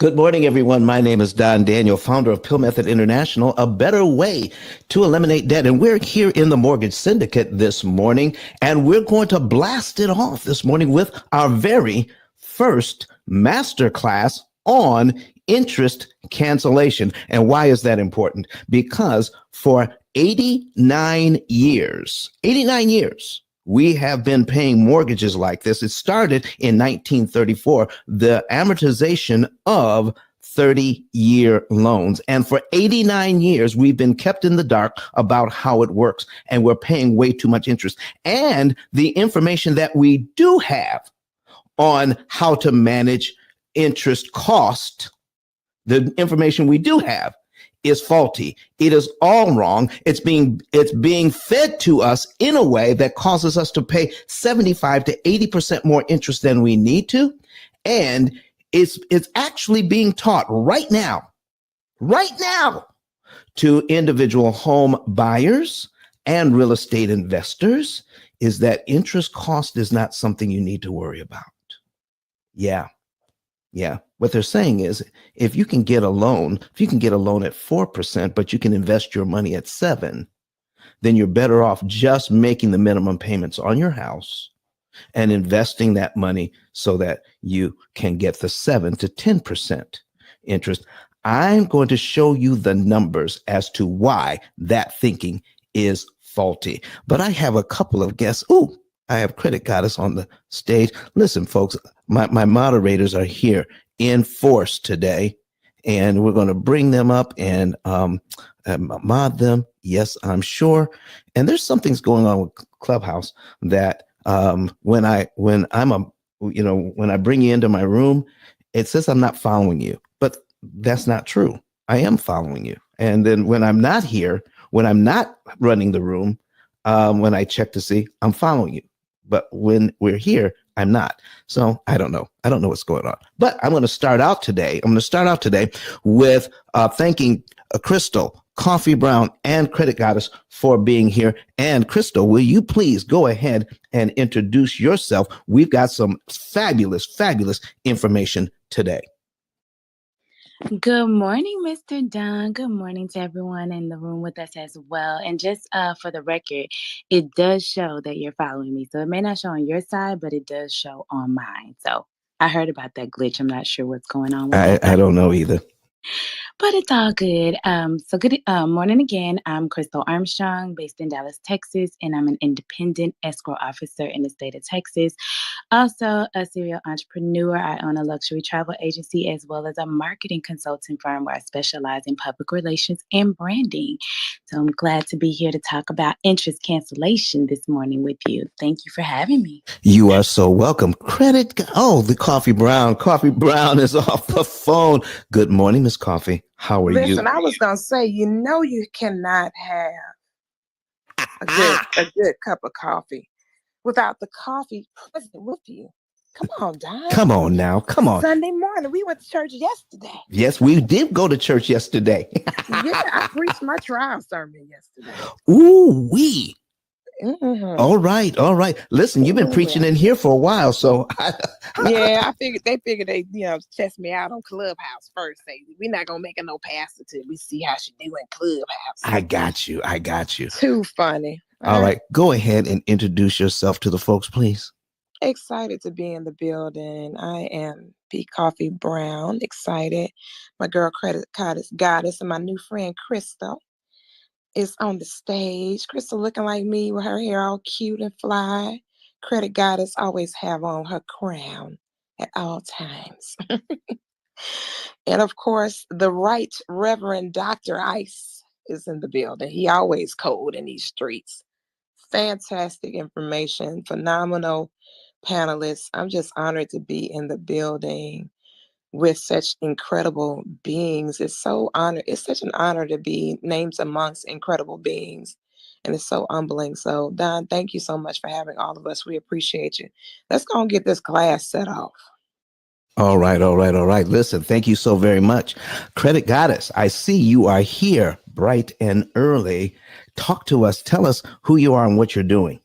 Good morning, everyone. My name is Don Daniel, founder of Pill Method International, a better way to eliminate debt. And we're here in the Mortgage Syndicate this morning, and we're going to blast it off this morning with our very first masterclass on interest cancellation. And why is that important? Because for 89 years, we have been paying mortgages like this. It started in 1934, the amortization of 30-year loans. And for 89 years, we've been kept in the dark about how it works. And we're paying way too much interest. And the information that we do have on how to manage interest cost, the information we do have is faulty. It is all wrong. It's being fed to us in a way that causes us to pay 75 to 80% more interest than we need to. And it's actually being taught right now to individual home buyers and real estate investors is that interest cost is not something you need to worry about. Yeah. What they're saying is if you can get a loan at 4%, but you can invest your money at 7%, then you're better off just making the minimum payments on your house and investing that money so that you can get the 7 to 10% interest. I'm going to show you the numbers as to why that thinking is faulty. But I have a couple of guests. Ooh, I have Credit Goddess on the stage. Listen, folks, my moderators are here in force today, and we're going to bring them up and mod them. Yes, I'm sure. And there's something's going on with Clubhouse that when I bring you into my room, it says I'm not following you, but that's not true. I am following you. And then when I'm not here, when I'm not running the room, when I check to see, I'm following you. But when we're here, I'm not. So I don't know. What's going on. But I'm going to start out today with thanking Crystal, Coffee Brown, and Credit Goddess for being here. And Crystal, will you please go ahead and introduce yourself? We've got some fabulous information today. Good morning, Mr. Dunn. Good morning to everyone in the room with us as well. And just for the record, it does show that you're following me. So it may not show on your side, but it does show on mine. So I heard about that glitch. I'm not sure what's going on with that. I don't know either. But it's all good. So good morning again. I'm Crystal Armstrong, based in Dallas, Texas, and I'm an independent escrow officer in the state of Texas. Also a serial entrepreneur. I own a luxury travel agency as well as a marketing consulting firm where I specialize in public relations and branding. So I'm glad to be here to talk about interest cancellation this morning with you. Thank you for having me. You are so welcome. The Coffee Brown. Coffee Brown is off the phone. Good morning, Miss Coffee. How are you? Listen, I was going to say, you cannot have a good cup of coffee without the coffee present with you. Come on, Don. Come on now. Come on. Sunday morning. We went to church yesterday. Yes, we did go to church yesterday. Yeah, I preached my trial sermon yesterday. Ooh, wee. Mm-hmm. All right. Listen, you've been preaching in here for a while, so yeah, they figured they test me out on Clubhouse first. Say we're not gonna make her no pastor till we see how she do in Clubhouse. I got you. Too funny. All right, go ahead and introduce yourself to the folks, please. Excited to be in the building. I am P. Coffee Brown. Excited. My girl Credit Goddess and my new friend Crystal is on the stage. Crystal looking like me with her hair all cute and fly. Credit Goddess always have on her crown at all times. And of course, the Right Reverend Dr. Ice is in the building. He always cold in these streets. Fantastic information, phenomenal panelists. I'm just honored to be in the building with such incredible beings. It's such an honor to be named amongst incredible beings. And it's so humbling. So Don, thank you so much for having all of us. We appreciate you. Let's go and get this class set off. All right. Listen, thank you so very much. Credit Goddess, I see you are here bright and early. Talk to us. Tell us who you are and what you're doing.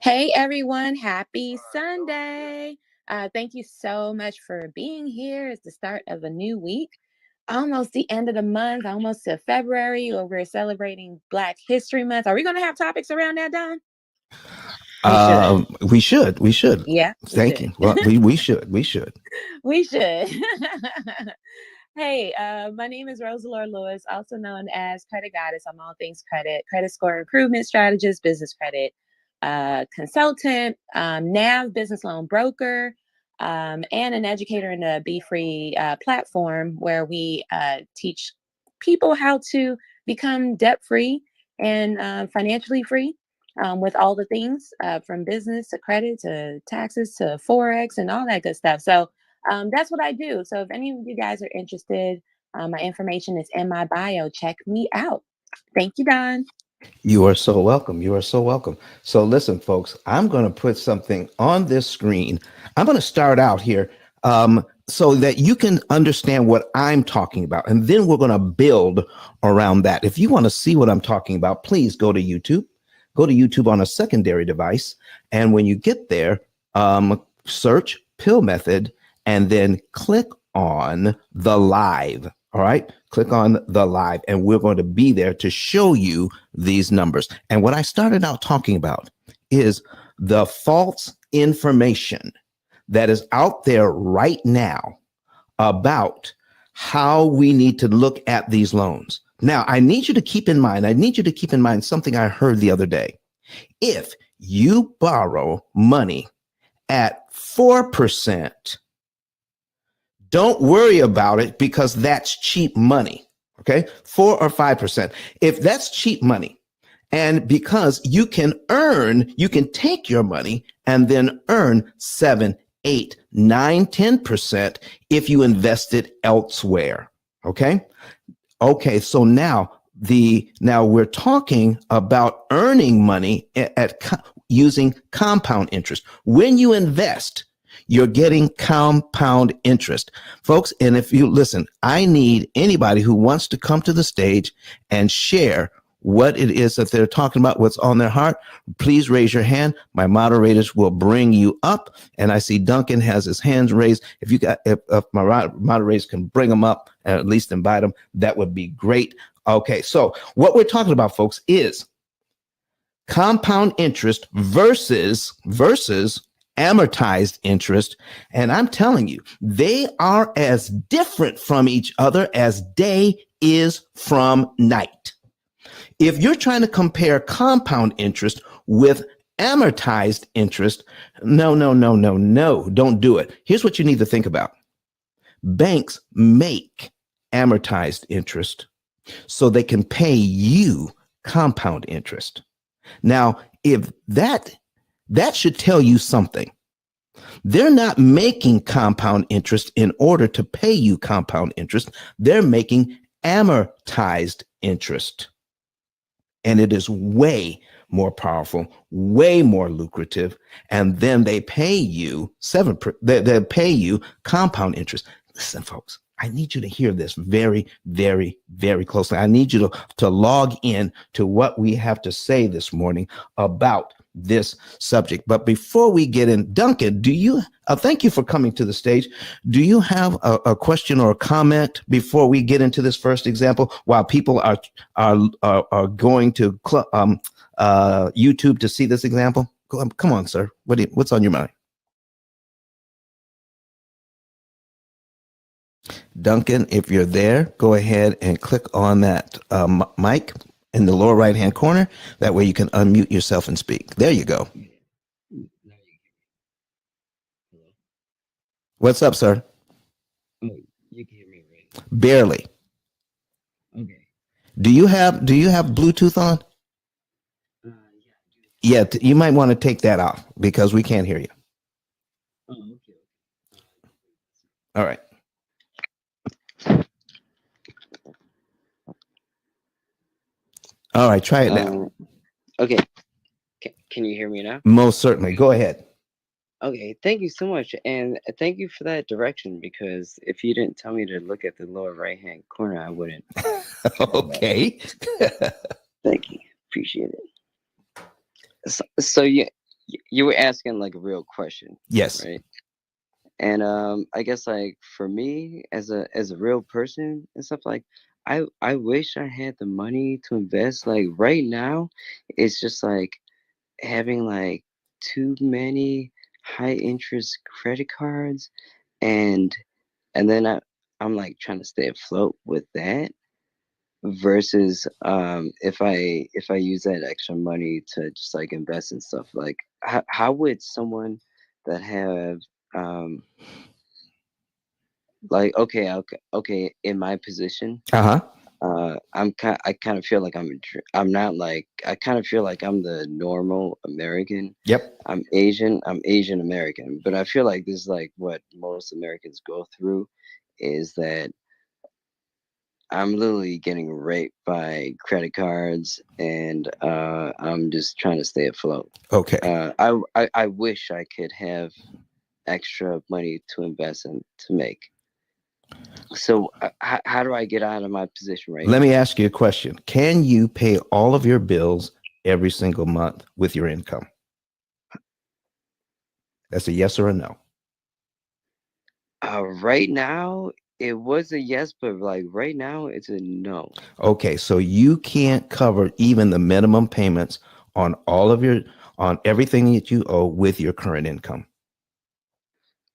Hey, everyone. Happy Sunday. Thank you so much for being here. It's the start of a new week, almost the end of the month, almost to February, where we're celebrating Black History Month. Are we going to have topics around that, Don? We should. We should. We should. Yeah, we Thank should. you. Well, we should. We should. We should. Hey, my name is Rosalore Lewis, also known as Credit Goddess. I'm all things credit score improvement strategist, business credit consultant, NAV business loan broker, and an educator in the Be Free platform where we teach people how to become debt free and financially free. With all the things from business to credit to taxes to Forex and all that good stuff. So that's what I do. So if any of you guys are interested, my information is in my bio. Check me out. Thank you, Don. You are so welcome. You are so welcome. So listen, folks, I'm going to put something on this screen. I'm going to start out here so that you can understand what I'm talking about. And then we're going to build around that. If you want to see what I'm talking about, please go to YouTube. Go to YouTube on a secondary device. And when you get there, search P.I.L.L method and then click on the live. All right. Click on the live and we're going to be there to show you these numbers. And what I started out talking about is the false information that is out there right now about how we need to look at these loans. Now, I need you to keep in mind something I heard the other day. If you borrow money at 4%, don't worry about it because that's cheap money. Okay. 4 or 5%. If that's cheap money, and because you can take your money and then earn 7, 8, 9, 10% if you invest it elsewhere. Okay. Okay. So now we're talking about earning money using compound interest. When you invest, you're getting compound interest, folks. And if you listen, I need anybody who wants to come to the stage and share what it is that they're talking about, what's on their heart. Please raise your hand. My moderators will bring you up. And I see Duncan has his hands raised. If my moderators can bring them up and at least invite them, that would be great. Okay. So what we're talking about, folks, is compound interest versus amortized interest. And I'm telling you, they are as different from each other as day is from night. If you're trying to compare compound interest with amortized interest, no, don't do it. Here's what you need to think about. Banks make amortized interest so they can pay you compound interest. Now, if that should tell you something. They're not making compound interest in order to pay you compound interest. They're making amortized interest. And it is way more powerful, way more lucrative. And then they pay you they pay you compound interest. Listen, folks, I need you to hear this very, very, very closely. I need you to log in to what we have to say this morning about this subject. But before we get in, Duncan, thank you for coming to the stage. Do you have a question or a comment before we get into this first example while people are going to YouTube to see this example? Come on, sir. What's on your mind? Duncan, if you're there, go ahead and click on that mic in the lower right-hand corner. That way you can unmute yourself and speak. There you go. What's up, sir? Oh, you can hear me, right? Barely. Okay. Do you have Bluetooth on? Yeah. Yeah, you might want to take that off because we can't hear you. Oh, okay. All right. All right, try it now. Okay. Can you hear me now? Most certainly. Go ahead. Okay, thank you so much. And thank you for that direction, because if you didn't tell me to look at the lower right-hand corner, I wouldn't. Okay. Thank you. Appreciate it. So you were asking like a real question. Yes. Right? And I guess like for me as a real person and stuff, like I wish I had the money to invest. Like right now, it's just like having like too many high interest credit cards, and then I'm like trying to stay afloat with that versus if I use that extra money to just like invest in stuff. Like how would someone that have um like okay in my position, Uh-huh. I kind of feel like I'm not like, I kind of feel like I'm the normal American. Yep. I'm Asian American, but I feel like this is like what most Americans go through, is that I'm literally getting raped by credit cards, and I'm just trying to stay afloat. Okay. I wish I could have extra money to invest and to make. So how do I get out of my position right Let now? me ask you a question. Can you pay all of your bills every single month with your income? That's a yes or a no. Right now, it was a yes, but like right now, it's a no. Okay, so you can't cover even the minimum payments on all of your on everything that you owe with your current income.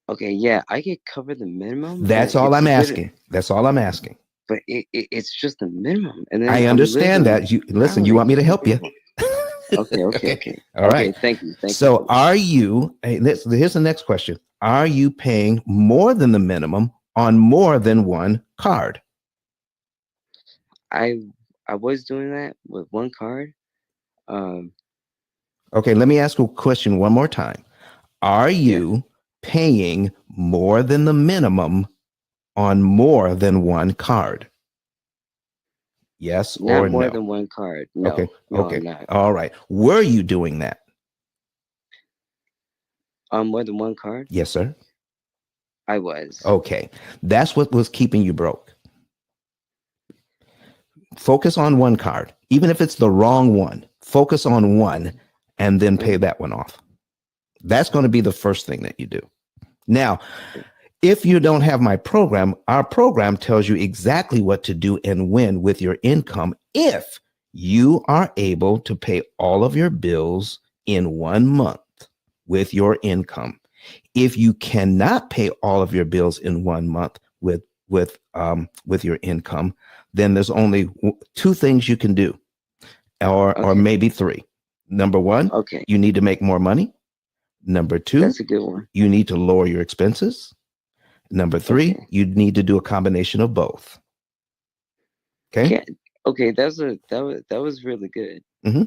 Okay, yeah, I could cover the minimum, but That's all I'm asking. That's all I'm asking. it's just the minimum, and then I I'm understand literally that. You listen, you want drowning me to in help you? bills. Okay, Okay. okay, All okay. right. Thank you So so much. are you, hey, here's the next question. Are you paying more than the minimum on more than one card? I I was doing that with one card. Um, Okay, let me ask a question one more time. Are yeah, you paying more than the minimum on more than one card? Yes not or more no? than one card. Okay, No, I'm okay. not. All right. Were you doing that? More than one card. Yes, sir. I was. Okay. That's what was keeping you broke. Focus on one card, even if it's the wrong one. Focus on one and then pay Mhm. that one off. That's going to be the first thing that you do. Now, if you don't have my program, our program tells you exactly what to do and when with your income if you are able to pay all of your bills in 1 month with your income. If you cannot pay all of your bills in 1 month with your income, then there's only two things you can do, or Okay, maybe three. Number one, okay, you need to make more money. Number two, that's a good one. you need to lower your expenses. Number three, Okay, you need to do a combination of both. Okay. yeah, okay. That was really good. hmm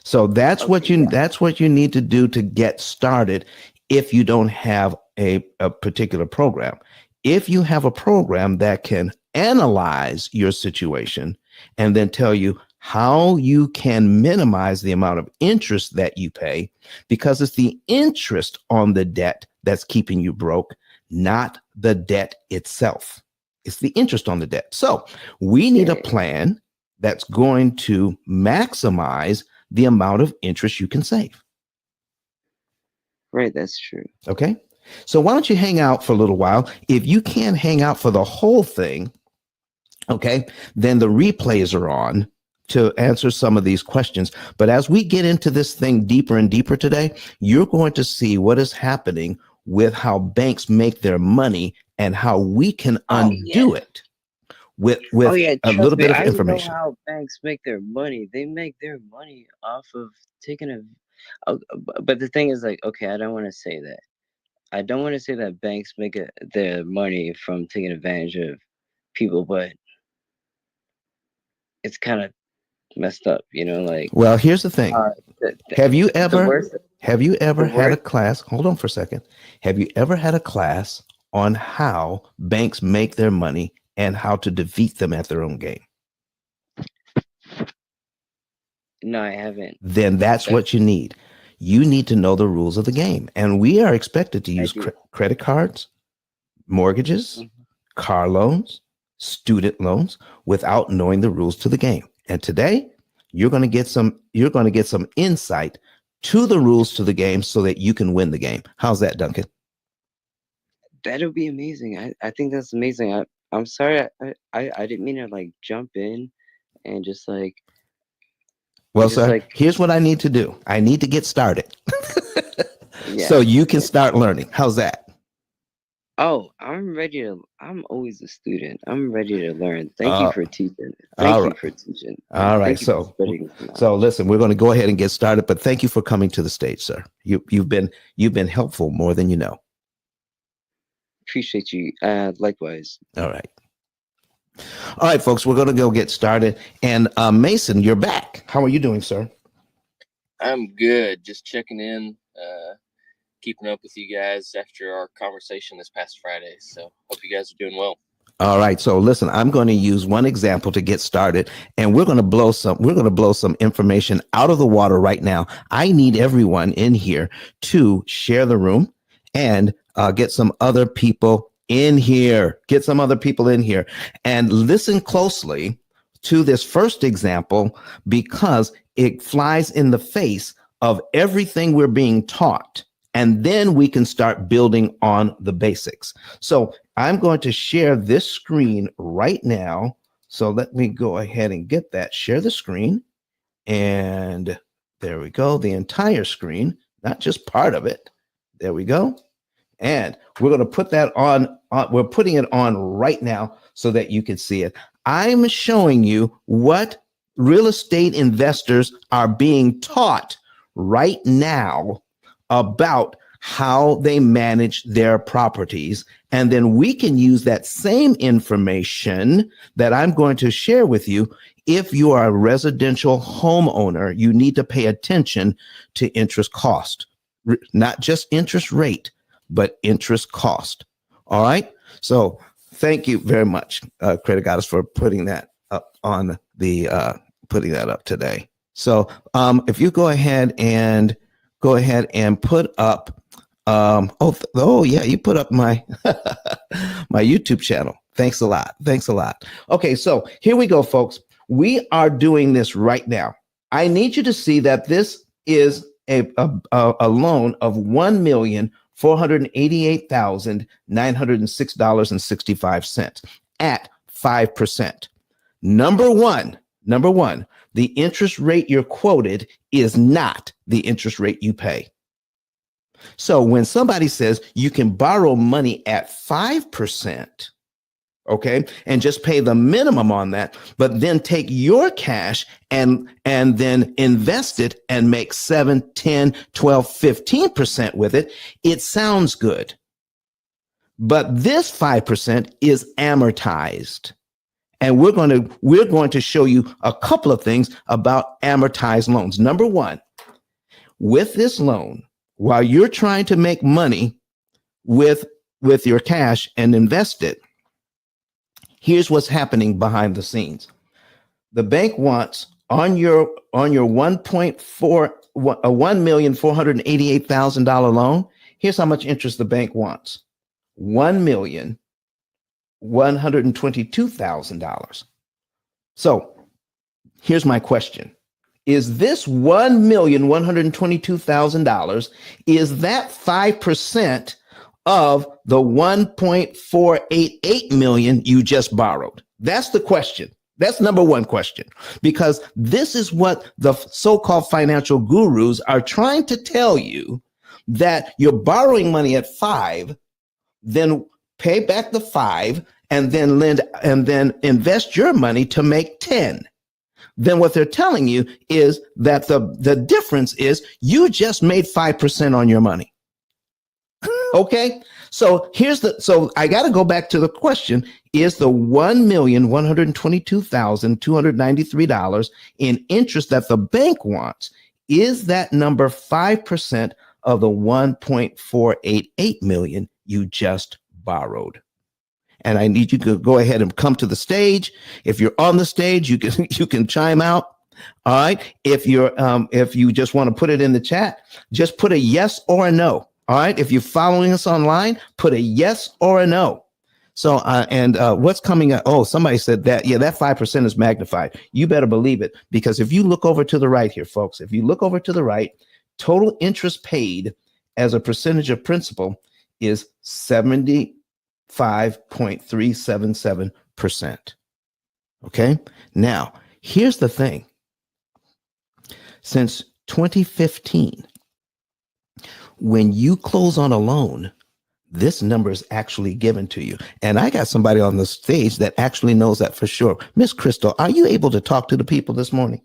So Okay, yeah, that's what you need to do to get started if you don't have a particular program. If you have a program that can analyze your situation and then tell you how you can minimize the amount of interest that you pay, because it's the interest on the debt that's keeping you broke, not the debt itself. It's the interest on the debt. So we need a yeah, plan that's going to maximize the amount of interest you can save. right. That's true. Okay. So why don't you hang out for a little while? If you can't hang out for the whole thing, okay, then the replays are on to answer some of these questions. But as we get into this thing deeper and deeper today, you're going to see what is happening with how banks make their money and how we can Oh yeah. undo it with Oh with yeah. a Trust little me, bit of I know information. how banks make their money. They make their money off of taking a. But the thing is, like, okay, I don't want to say that. I don't want to say that banks make their money from taking advantage of people, but it's kind of messed up, you know. Like, Well, here's the thing. uh, the, Have you the ever worst, have you ever the had a worst. class? Hold on for a second. Have you ever had a class on how banks make their money and how to defeat them at their own game? No, I haven't. Then that's That what you need. You need to know the rules of the game. And we are expected to I use do. credit cards, mortgages, Mhm. car loans, student loans without knowing the rules to the game. And today, you're going to get some insight to the rules to the game so that you can win the game. How's that, Duncan? that'll be amazing. I think that's amazing. I'm sorry. I didn't mean to like jump in and Well, just sir, like here's what I need to do. I need to get started so yes, you can yes. start learning. How's that? Oh, I'm ready to. I'm always a student. I'm ready to learn. Thank you Uh, for teaching. all Thank you right. for teaching. All right. Thank you for So, spreading this so knowledge. listen, we're going to go ahead and get started, but thank you for coming to the stage, sir. You've been helpful more than you know. Appreciate you. Likewise. All right. All right, folks, we're going to go get started. And Mason, you're back. How are you doing, sir? I'm good. Just checking in, keeping up with you guys after our conversation this past Friday. So hope you guys are doing well. All right. So listen, I'm going to use one example to get started, and we're going to blow some information out of the water right now. I need everyone in here to share the room and get some other people in here. Get some other people in here and listen closely to this first example because it flies in the face of everything we're being taught. And then we can start building on the basics. So I'm going to share this screen right now. So let me go ahead and get that. Share the screen. And there we go. The entire screen, not just part of it. There we go. And we're going to put that on. We're putting it on right now so that you can see it. I'm showing you what real estate investors are being taught right now about how they manage their properties. And then we can use that same information that I'm going to share with you. If you are a residential homeowner, you need to pay attention to interest cost, not just interest rate, but interest cost. All right. So thank you very much, Credit Goddess, for putting that up on the putting that up today. So if you go ahead and put up yeah, you put up my my YouTube channel. Thanks a lot. Okay, so here we go, folks. We are doing this right now. I need you to see that this is a loan of $1,488,906.65 at 5%. Number one, the interest rate you're quoted is not the interest rate you pay. So when somebody says you can borrow money at 5%, okay, and just pay the minimum on that, but then take your cash and then invest it and make 7, 10, 12, 15% with it, it sounds good. But this 5% is amortized. And we're going to show you a couple of things about amortized loans. Number one, with this loan, while you're trying to make money with your cash and invest it, here's what's happening behind the scenes. The bank wants on your $1,488,000 loan. Here's how much interest the bank wants: $1,122,000. So here's my question. Is this $1,122,000, is that 5% of the 1.488 million you just borrowed? That's the question. That's number one question, because this is what the so-called financial gurus are trying to tell you, that you're borrowing money at 5, then pay back the 5, and then lend and then invest your money to make 10. Then what they're telling you is that the difference is you just made 5% on your money. Okay. So so I got to go back to the question: is the $1,122,293 in interest that the bank wants, is that number 5% of the 1.488 million you just borrowed? And I need you to go ahead and come to the stage. If you're on the stage, you can chime out. All right. If you just want to put it in the chat, just put a yes or a no. All right. If you're following us online, put a yes or a no. So what's coming up? Oh, somebody said that. Yeah, that 5% is magnified. You better believe it, because if you look over to the right here, folks, if you look over to the right, total interest paid as a percentage of principal is 75.377%. Okay. Now, here's the thing. Since 2015, when you close on a loan, this number is actually given to you. And I got somebody on the stage that actually knows that for sure. Miss Crystal, are you able to talk to the people this morning?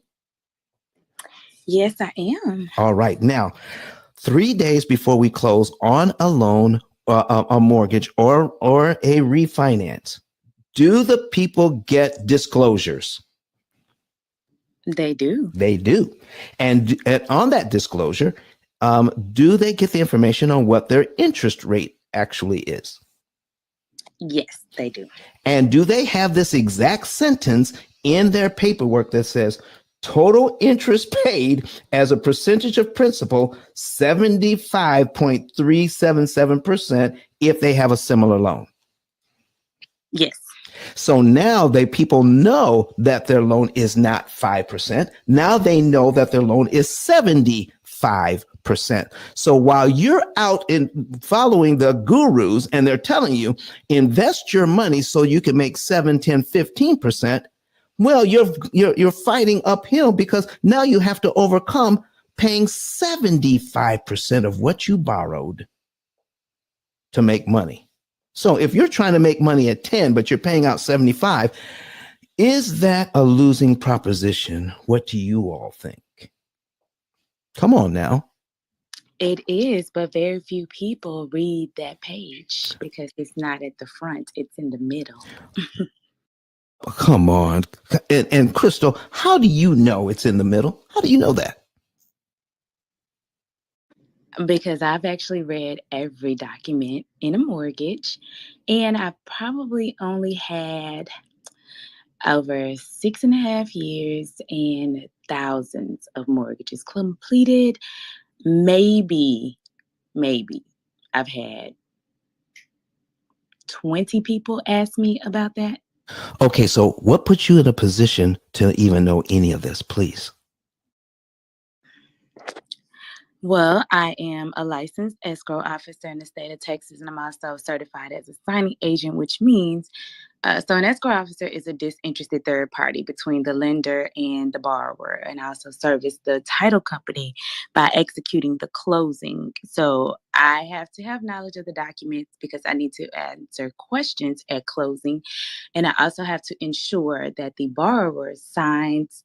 Yes, I am. All right. Now, 3 days before we close on a loan, a mortgage, or a refinance, do the people get disclosures? They do. They do. And on that disclosure, do they get the information on what their interest rate actually is? Yes, they do. And do they have this exact sentence in their paperwork that says total interest paid as a percentage of principal 75.377% if they have a similar loan? Yes. So now people know that their loan is not 5%. Now they know that their loan is 75%. So while you're out in following the gurus and they're telling you invest your money so you can make 7, 10, 15%, well, you're fighting uphill because now you have to overcome paying 75% of what you borrowed to make money. So if you're trying to make money at 10, but you're paying out 75, is that a losing proposition? What do you all think? Come on now. It is, but very few people read that page because it's not at the front, it's in the middle. Come on. And Crystal, how do you know it's in the middle? How do you know that? Because I've actually read every document in a mortgage, and I probably only had over 6.5 years and thousands of mortgages completed. Maybe I've had 20 people ask me about that. Okay, so what puts you in a position to even know any of this, please? Well, I am a licensed escrow officer in the state of Texas, and I'm also certified as a signing agent, which means so an escrow officer is a disinterested third party between the lender and the borrower, and also service the title company by executing the closing. So I have to have knowledge of the documents because I need to answer questions at closing, and I also have to ensure that the borrower signs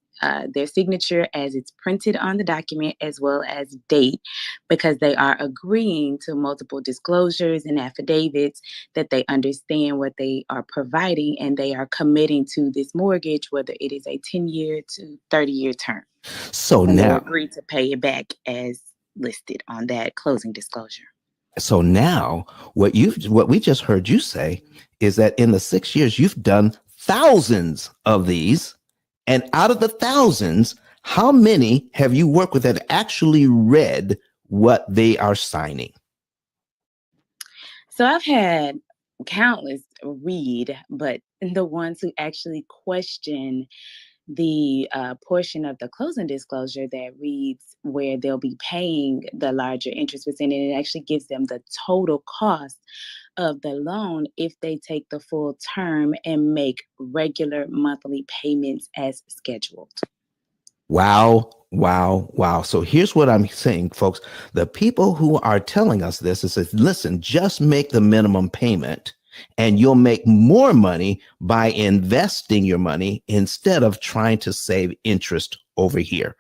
their signature as it's printed on the document, as well as date, because they are agreeing to multiple disclosures and affidavits that they understand what they are providing and they are committing to this mortgage, whether it is a 10-year to 30-year term. So and they now, agree to pay it back as listed on that closing disclosure. so now what we just heard you say is that in the 6 years you've done thousands of these. And out of the thousands, how many have you worked with that actually read what they are signing? So I've had countless read, but the ones who actually question the portion of the closing disclosure that reads where they'll be paying the larger interest percentage, and it actually gives them the total cost of the loan if they take the full term and make regular monthly payments as scheduled. Wow, wow, wow. So here's what I'm saying, folks. The people who are telling us this is, listen, just make the minimum payment and you'll make more money by investing your money instead of trying to save interest over here.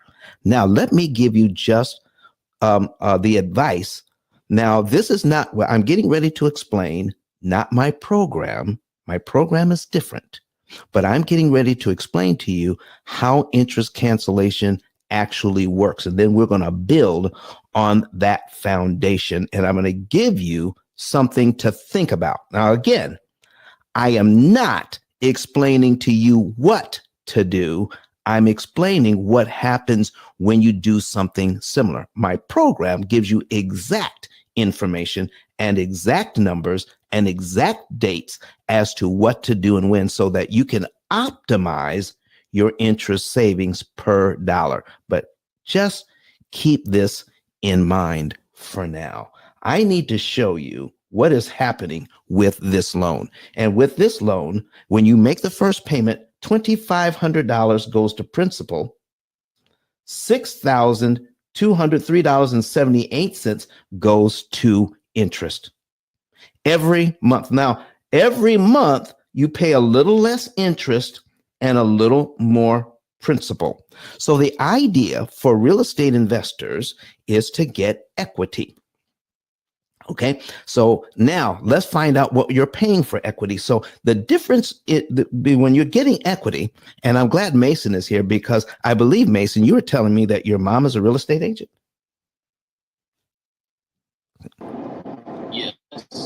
Now, let me give you just the advice. Now, this is not what I'm getting ready to explain, not my program. My program is different, but I'm getting ready to explain to you how interest cancellation actually works. And then we're going to build on that foundation. And I'm going to give you something to think about. Now, again, I am not explaining to you what to do. I'm explaining what happens when you do something similar. My program gives you exact information and exact numbers and exact dates as to what to do and when, so that you can optimize your interest savings per dollar. But just keep this in mind for now. I need to show you what is happening with this loan. And with this loan, when you make the first payment, $2,500 goes to principal, $6,203.78 goes to interest every month. Now, every month you pay a little less interest and a little more principal. So the idea for real estate investors is to get equity. Okay, so now let's find out what you're paying for equity. So the difference when you're getting equity, and I'm glad Mason is here because I believe, Mason, you were telling me that your mom is a real estate agent. Yes.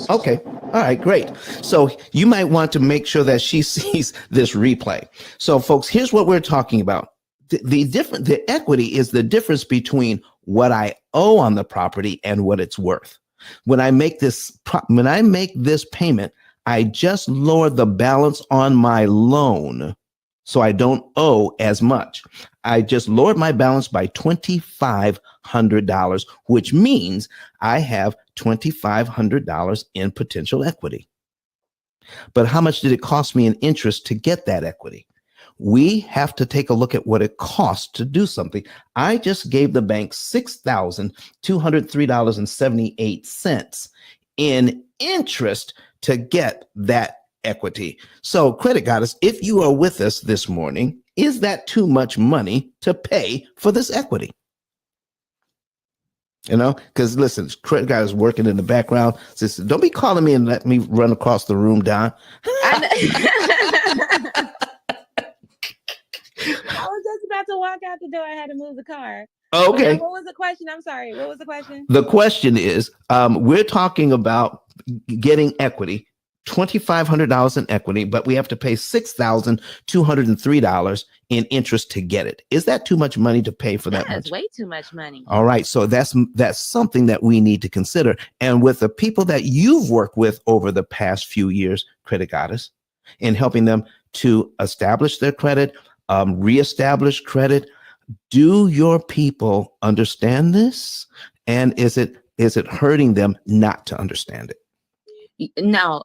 Okay. All right, great. So you might want to make sure that she sees this replay. So folks, here's what we're talking about. The equity is the difference between what I owe on the property and what it's worth. When I make this payment, I just lower the balance on my loan, so I don't owe as much. I just lowered my balance by $2,500, which means I have $2,500 in potential equity. But how much did it cost me in interest to get that equity? We have to take a look at what it costs to do something. I just gave the bank $6,203.78 in interest to get that equity. So, Credit Goddess, if you are with us this morning, is that too much money to pay for this equity? You know, because listen, Credit Goddess working in the background. Says, don't be calling me and let me run across the room, Don. I was just about to walk out the door. I had to move the car. Okay. What was the question? I'm sorry. What was the question? The question is, we're talking about getting equity, $2,500 in equity, but we have to pay $6,203 in interest to get it. Is that too much money to pay for that much? That's way too much money. All right. So that's something that we need to consider. And with the people that you've worked with over the past few years, Credit Goddess, in helping them to establish their credit, reestablish credit, do your people understand this? And is it hurting them not to understand it? No,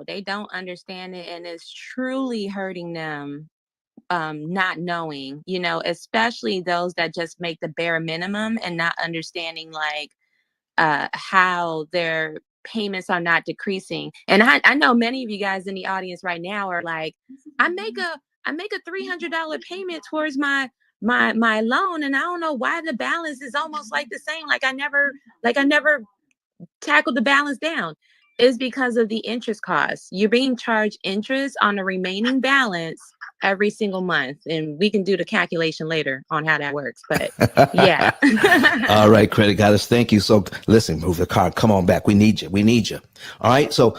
they don't understand it, and it's truly hurting them. Not knowing, especially those that just make the bare minimum and not understanding like how their payments are not decreasing. And I know many of you guys in the audience right now are like, I make a $300 payment towards my loan, and I don't know why the balance is almost like the same. Like I never tackled the balance down. Is because of the interest costs. You're being charged interest on the remaining balance every single month. And we can do the calculation later on how that works. But yeah. All right, Credit Goddess. Thank you. So listen, move the car. Come on back. We need you. All right. So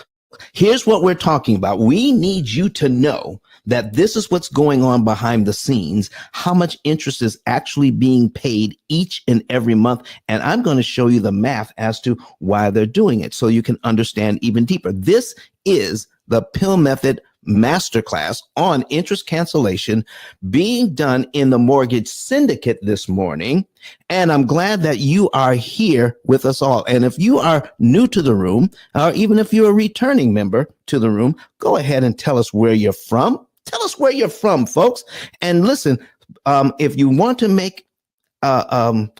here's what we're talking about. We need you to know that this is what's going on behind the scenes, how much interest is actually being paid each and every month. And I'm going to show you the math as to why they're doing it so you can understand even deeper. This is the P.I.L.L method masterclass on interest cancellation being done in the mortgage syndicate this morning. And I'm glad that you are here with us all. And if you are new to the room, or even if you're a returning member to the room, go ahead and tell us where you're from. Tell us where you're from, folks. And listen, if you want to make, if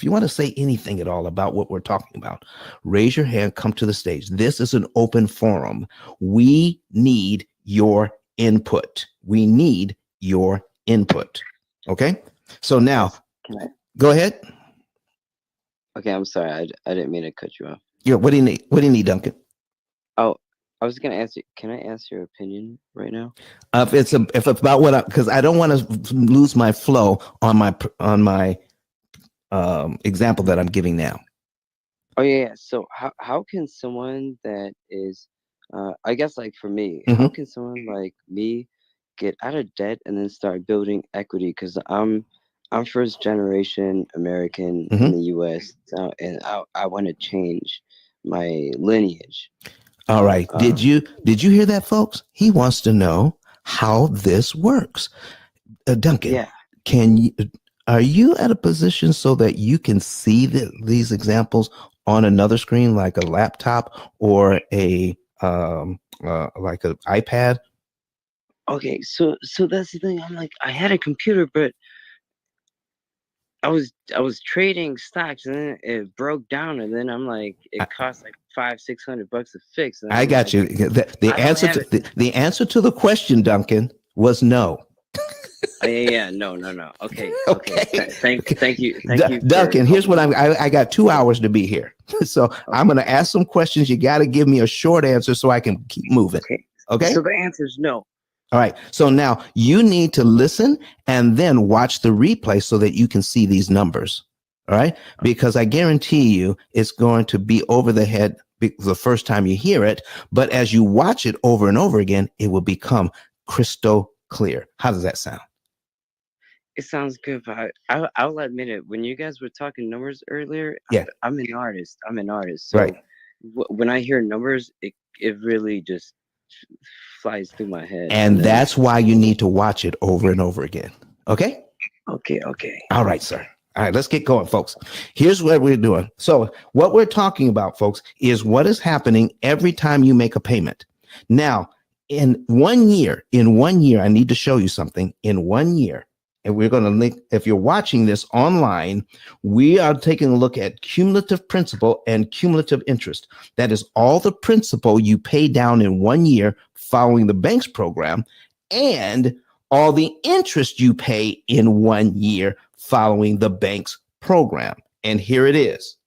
you want to say anything at all about what we're talking about, raise your hand, come to the stage. This is an open forum. We need your input. Okay? So now, go ahead. Okay, I'm sorry. I didn't mean to cut you off. Yeah, what do you need? What do you need, Duncan? Oh, I was gonna ask you. Can I ask your opinion right now? If it's about what, because I don't want to lose my flow on my example that I'm giving now. Oh yeah. So how can someone that is, I guess like for me, Mm-hmm. how can someone like me get out of debt and then start building equity? Because I'm first generation American Mm-hmm. in the U.S. And I want to change my lineage. All right. Did you hear that, folks? He wants to know how this works. Duncan, Yeah. are you at a position so that you can see these examples on another screen, like a laptop or a like an iPad? Okay, so that's the thing. I'm like, I had a computer, but I was trading stocks, and then it broke down, and then I'm like, it cost like $500-600 to fix, and I I'm got like, you. The I don't answer have to it. the answer to the question, Duncan, was no. Oh yeah, no, okay, Okay. Okay. thank you for Duncan, here's helping what me. I got 2 hours to be here. So I'm Okay, going to ask some questions. You got to give me a short answer so I can keep moving. okay. Okay. So the answer is no. All right. So now you need to listen and then watch the replay so that you can see these numbers. All right. Because I guarantee you it's going to be over the head the first time you hear it. But as you watch it over and over again, it will become crystal clear. How does that sound? It sounds good, but I'll admit it. When you guys were talking numbers earlier, Yeah. I'm an artist. I'm an artist. Right. So when I hear numbers, it really just flies through my head. And that's why you need to watch it over and over again. Okay. Okay. All right, sir. All right, let's get going, folks. Here's what we're doing. So what we're talking about, folks, is what is happening every time you make a payment. Now, in 1 year, I need to show you something. In 1 year, and we're going to link, if you're watching this online, we are taking a look at cumulative principal and cumulative interest. That is all the principal you pay down in 1 year following the bank's program, and all the interest you pay in 1 year following the bank's program. And here it is.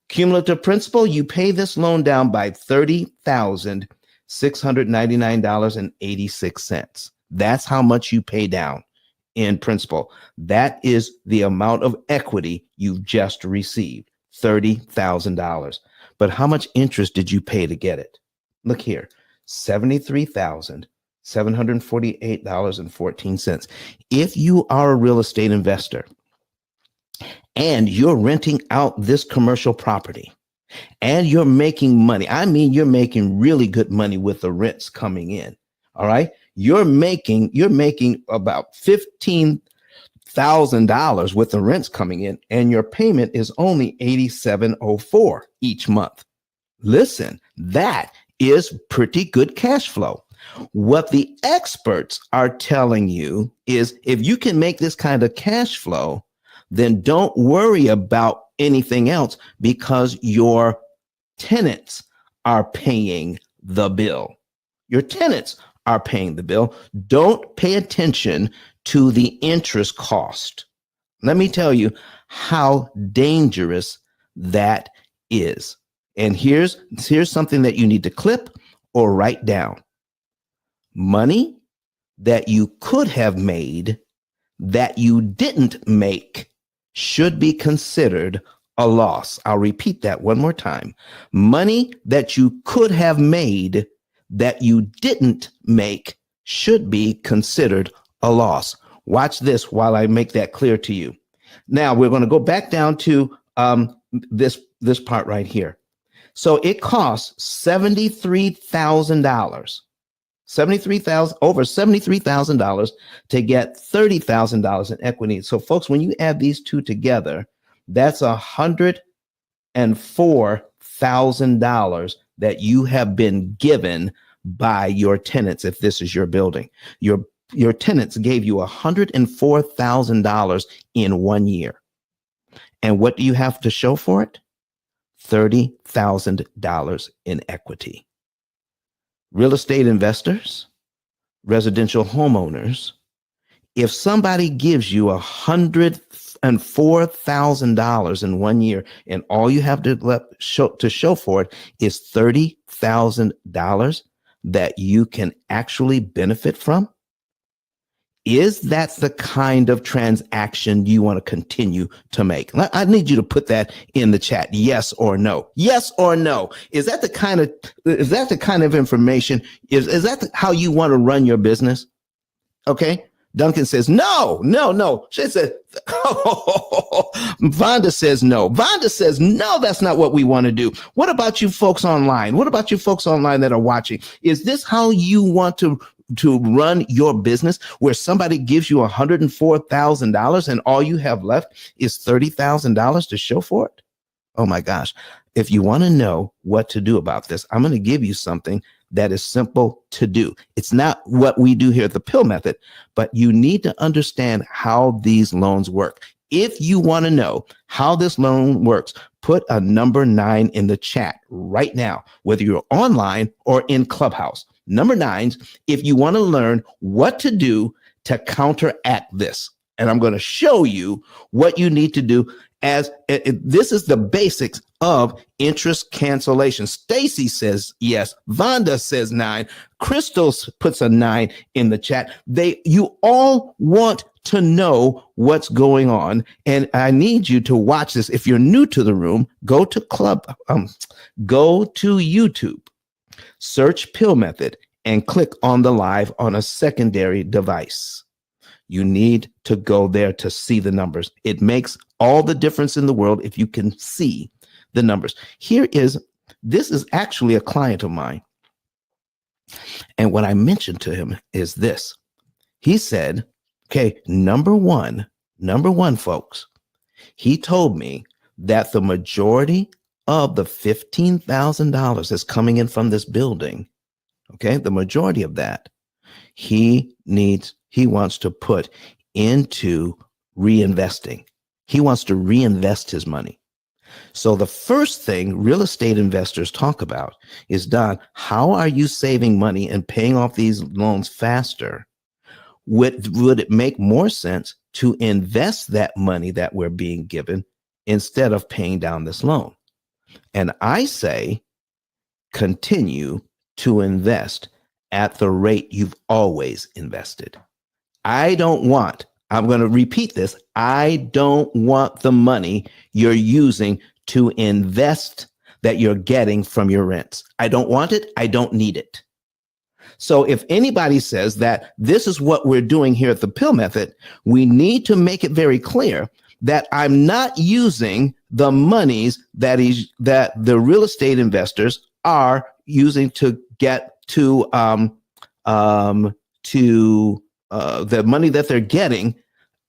Cumulative principal, you pay this loan down by $30,699.86. That's how much you pay down in principal. That is the amount of equity you've just received, $30,000. But how much interest did you pay to get it? Look here, $73,748.14. If you are a real estate investor and you're renting out this commercial property and you're making money, I mean, you're making really good money with the rents coming in. All right. You're making about $15,000 with the rents coming in, and your payment is only $87.04 each month. Listen, that is pretty good cash flow. What the experts are telling you is if you can make this kind of cash flow, then don't worry about anything else because your tenants are paying the bill. Your tenants are paying the bill. Don't pay attention to the interest cost. Let me tell you how dangerous that is. And here's something that you need to clip or write down. Money that you could have made that you didn't make should be considered a loss. I'll repeat that one more time. Money that you could have made that you didn't make should be considered a loss. Watch this while I make that clear to you. Now we're going to go back down to this part right here. So it costs $73,000. Over $73,000 to get $30,000 in equity. So folks, when you add these two together, that's $104,000 that you have been given by your tenants. If this is your building, your tenants gave you $104,000 in 1 year. And what do you have to show for it? $30,000 in equity. Real estate investors, residential homeowners, if somebody gives you $104,000 in 1 year and all you have to show for it is $30,000 that you can actually benefit from, is that the kind of transaction you want to continue to make? I need you to put that in the chat. Yes or no. Yes or no. Is that the kind of information? Is that how you want to run your business? Okay. Duncan says, no. She said, Vonda says no. Vonda says, no, that's not what we want to do. What about you folks online? What about you folks online that are watching? Is this how you want to run your business, where somebody gives you $104,000 and all you have left is $30,000 to show for it? Oh my gosh. If you want to know what to do about this, I'm going to give you something that is simple to do. It's not what we do here at the P.I.L.L method, but you need to understand how these loans work. If you want to know how this loan works, put a number 9 in the chat right now, whether you're online or in Clubhouse. Number 9, if you want to learn what to do to counteract this. And I'm going to show you what you need to do as this is the basics of interest cancellation. Stacy says yes. Vonda says 9. Crystal puts a 9 in the chat. You all want to know what's going on, and I need you to watch this. If you're new to the room, go to YouTube, search P.I.L.L method, and click on the live on a secondary device. You need to go there to see the numbers. It makes all the difference in the world if you can see the numbers. This is actually a client of mine. And what I mentioned to him is this. He said, okay, number one, folks, he told me that the majority of the $15,000 that's coming in from this building, okay, the majority of that, he wants to put into reinvesting. He wants to reinvest his money. So the first thing real estate investors talk about is, Don, how are you saving money and paying off these loans faster? Would it make more sense to invest that money that we're being given instead of paying down this loan? And I say, continue to invest at the rate you've always invested. I'm going to repeat this. I don't want the money you're using to invest that you're getting from your rents. I don't want it. I don't need it. So if anybody says that this is what we're doing here at the P.I.L.L method, we need to make it very clear that I'm not using the monies that the real estate investors are using to get to the money that they're getting,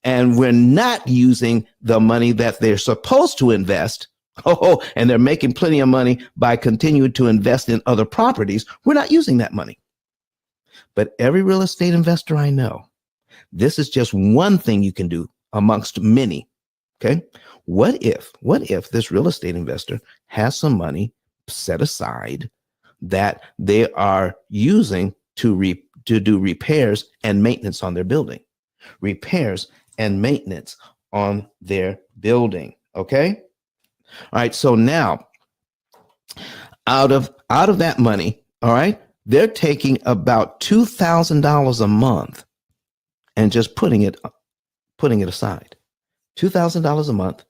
and we're not using the money that they're supposed to invest. And they're making plenty of money by continuing to invest in other properties. We're not using that money. But every real estate investor I know, this is just one thing you can do amongst many. Okay. What if this real estate investor has some money set aside that they are using to do repairs and maintenance on their building? Repairs and maintenance on their building. Okay. All right. So now out of that money, all right, they're taking about $2,000 a month and just putting it aside. $2,000 a month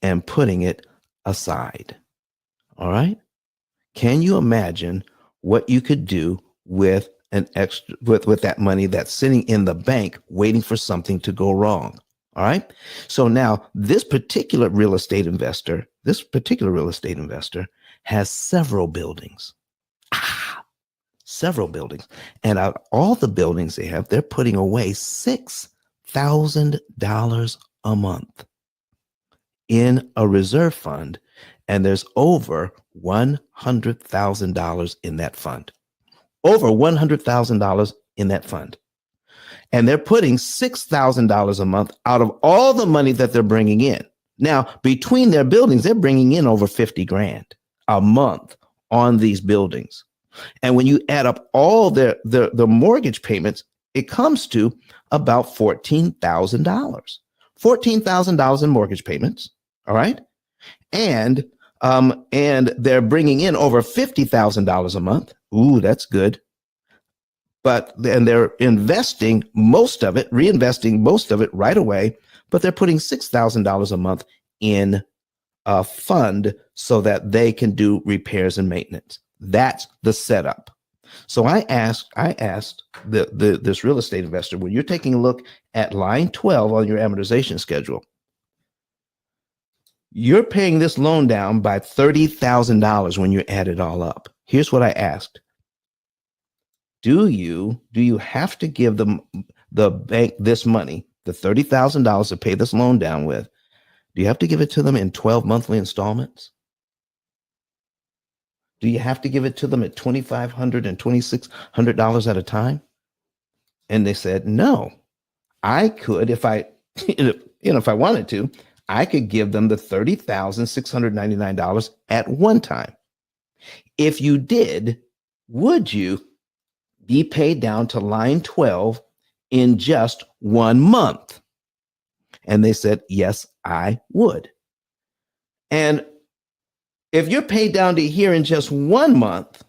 and putting it aside. All right. Can you imagine what you could do with with that money that's sitting in the bank waiting for something to go wrong? All right. So now this particular real estate investor has several buildings. Several buildings. And out of all the buildings they have, they're putting away $6,000 a month in a reserve fund. And there's over $100,000 in that fund. Over $100,000 in that fund. And they're putting $6,000 a month out of all the money that they're bringing in. Now, between their buildings, they're bringing in over $50,000 a month on these buildings. And when you add up all the mortgage payments, it comes to about $14,000. $14,000 in mortgage payments. All right. And they're bringing in over $50,000 a month. Ooh, that's good. But then they're reinvesting most of it right away. But they're putting $6,000 a month in a fund so that they can do repairs and maintenance. That's the setup. So I asked this real estate investor, when you're taking a look at line 12 on your amortization schedule, you're paying this loan down by $30,000 when you add it all up. Here's what I asked. Do you have to give the bank this money, the $30,000 to pay this loan down with? Do you have to give it to them in 12 monthly installments? Do you have to give it to them at $2,500 and $2,600 at a time? And they said, no, I could, if I, if I wanted to, I could give them the $30,699 at one time. If you did, would you be paid down to line 12 in just 1 month? And they said, yes, I would. And if you're paid down to here in just 1 month,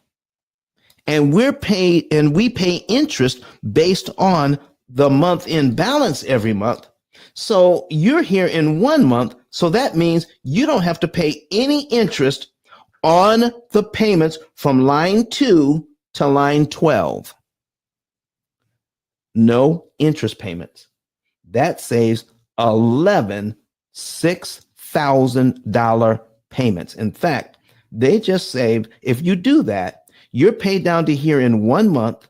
and we pay interest based on the month in balance every month. So you're here in 1 month. So that means you don't have to pay any interest on the payments from line 2 to line 12. No interest payments. That saves 11 $6,000 payments. In fact, they just saved, if you do that, you're paid down to here in 1 month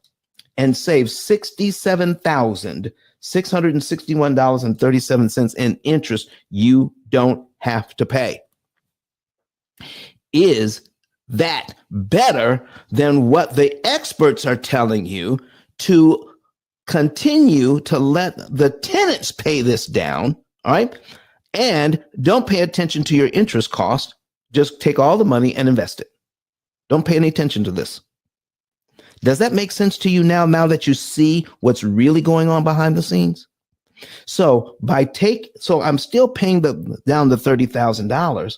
and save $67,661.37 in interest you don't have to pay. Is that better than what the experts are telling you to continue to let the tenants pay this down? All right. And don't pay attention to your interest cost. Just take all the money and invest it. Don't pay any attention to this. Does that make sense to you now that you see what's really going on behind the scenes? So I'm still paying down the $30,000,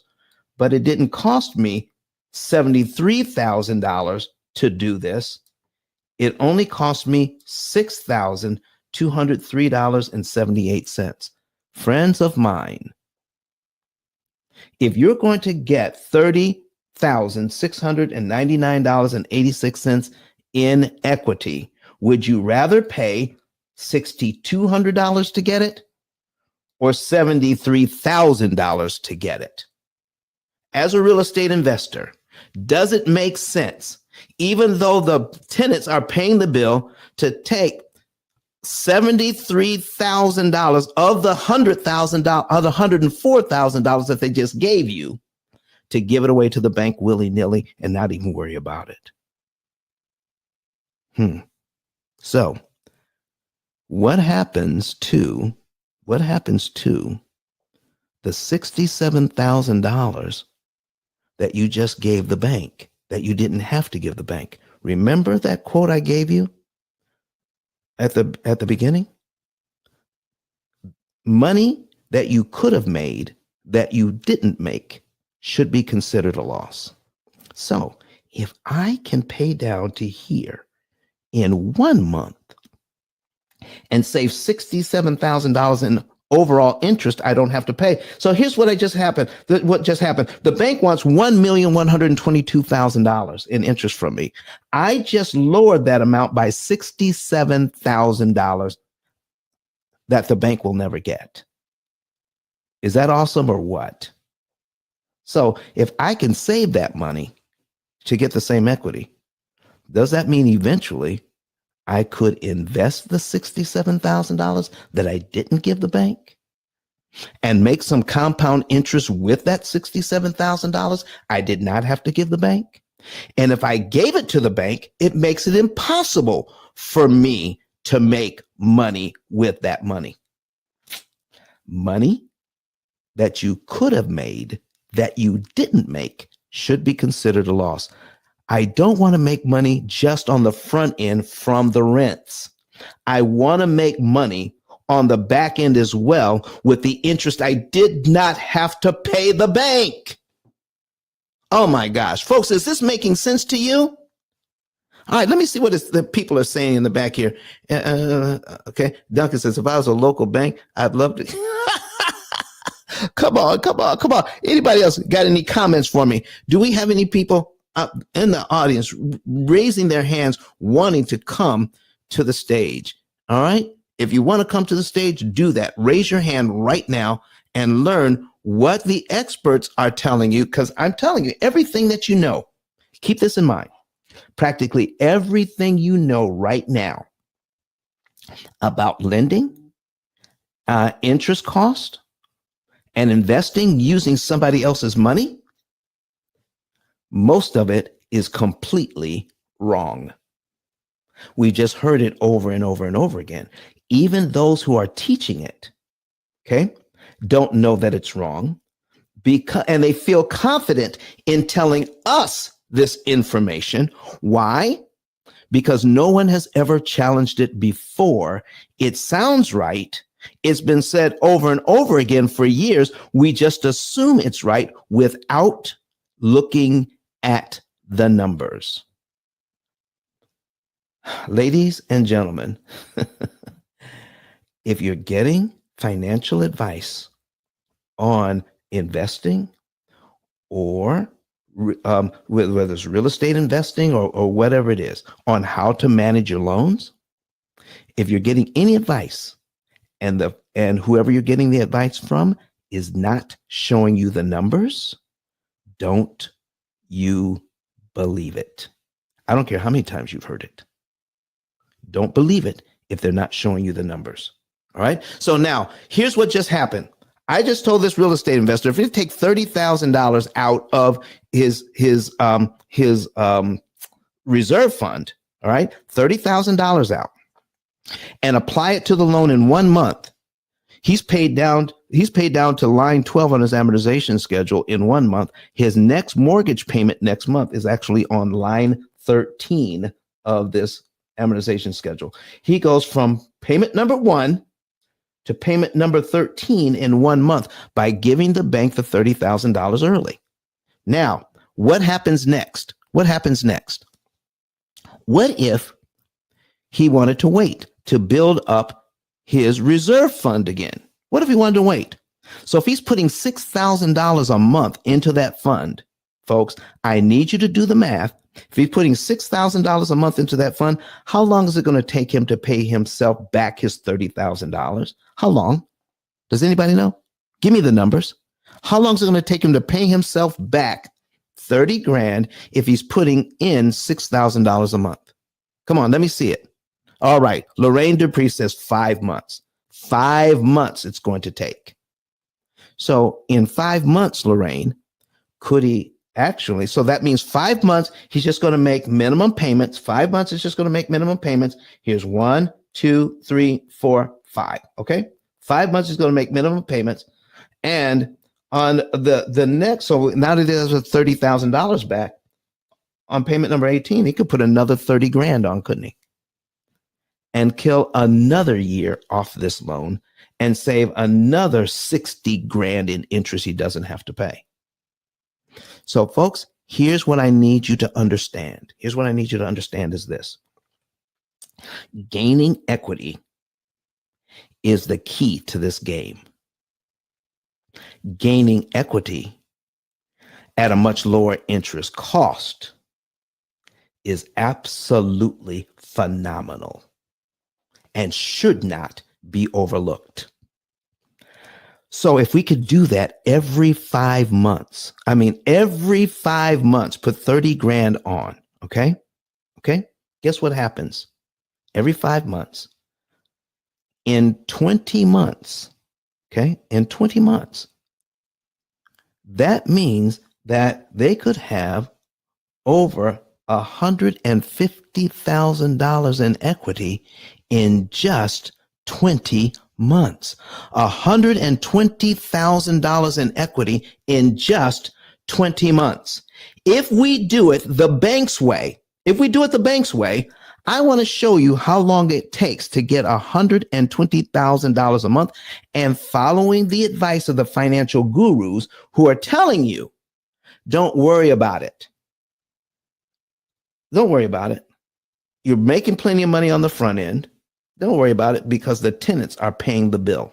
but it didn't cost me $73,000 to do this. It only cost me $6,203.78. Friends of mine, if you're going to get $30,699.86 in equity, would you rather pay $6,200 to get it or $73,000 to get it? As a real estate investor, does it make sense, even though the tenants are paying the bill, to take $73,000 of the $100,000, of the $104,000 that they just gave you, to give it away to the bank willy-nilly and not even worry about it? So what happens to the $67,000 that you just gave the bank, that you didn't have to give the bank? Remember that quote I gave you at the beginning? Money that you could have made that you didn't make should be considered a loss. So if I can pay down to here in 1 month and save $67,000 in overall interest I don't have to pay. So here's what just happened. The bank wants $1,122,000 in interest from me. I just lowered that amount by $67,000 that the bank will never get. Is that awesome or what? So if I can save that money to get the same equity, does that mean eventually I could invest the $67,000 that I didn't give the bank and make some compound interest with that $67,000 I did not have to give the bank? And if I gave it to the bank, it makes it impossible for me to make money with that money. Money that you could have made that you didn't make should be considered a loss. I don't want to make money just on the front end from the rents. I want to make money on the back end as well with the interest I did not have to pay the bank. Oh my gosh, folks, is this making sense to you? All right, let me see what the people are saying in the back here. Okay, Duncan says, if I was a local bank, I'd love to. Come on. Anybody else got any comments for me? Do we have any people in the audience raising their hands wanting to come to the stage? All right. If you want to come to the stage, do that. Raise your hand right now and learn what the experts are telling you, because I'm telling you everything that you know. Keep this in mind. Practically everything you know right now about lending, interest cost, and investing using somebody else's money, most of it is completely wrong. We just heard it over and over and over again. Even those who are teaching it, okay, don't know that it's wrong, and they feel confident in telling us this information. Why? Because no one has ever challenged it before. It sounds right. It's been said over and over again for years. We just assume it's right without looking at the numbers. Ladies and gentlemen, if you're getting financial advice on investing or whether it's real estate investing or whatever it is, on how to manage your loans, if you're getting any advice and whoever you're getting the advice from is not showing you the numbers, don't you believe it. I don't care how many times you've heard it. Don't believe it if they're not showing you the numbers. All right. So now here's what just happened. I just told this real estate investor, if he take $30,000 out of his reserve fund, all right, $30,000 out, and apply it to the loan in 1 month, he's paid down to line 12 on his amortization schedule in 1 month. His next mortgage payment next month is actually on line 13 of this amortization schedule. He goes from payment number 1 to payment number 13 in 1 month by giving the bank the $30,000 early. Now, what happens next? What if he wanted to wait to build up his reserve fund again? What if he wanted to wait? So if he's putting $6,000 a month into that fund, folks, I need you to do the math. If he's putting $6,000 a month into that fund, how long is it going to take him to pay himself back his $30,000? How long? Does anybody know? Give me the numbers. How long is it going to take him to pay himself back 30 grand if he's putting in $6,000 a month? Come on, let me see it. All right. Lorraine Dupree says 5 months. 5 months it's going to take. So in 5 months, Lorraine, could he actually, so that means 5 months, he's just going to make minimum payments. 5 months is just going to make minimum payments. Here's 1, 2, 3, 4, 5. Okay. 5 months is going to make minimum payments. And on the next, so now that he has $30,000 back on payment number 18, he could put another 30 grand on, couldn't he? And kill another year off this loan and save another 60 grand in interest he doesn't have to pay. So folks, here's what I need you to understand. Here's what I need you to understand is this. Gaining equity is the key to this game. Gaining equity at a much lower interest cost is absolutely phenomenal and should not be overlooked. So if we could do that every 5 months, every 5 months, put 30 grand on, okay? Guess what happens? Every 5 months, in 20 months, in 20 months, that means that they could have over $150,000 in equity in just 20 months. $120,000 in equity in just 20 months. If we do it the bank's way, I want to show you how long it takes to get $120,000 a month, and following the advice of the financial gurus who are telling you, don't worry about it. Don't worry about it. You're making plenty of money on the front end. Don't worry about it because the tenants are paying the bill.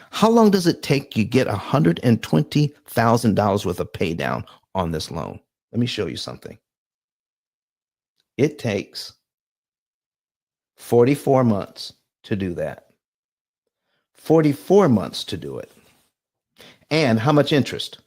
How long does it take you get $120,000 worth of pay down on this loan? Let me show you something. It takes 44 months to do that. 44 months to do it. And how much interest?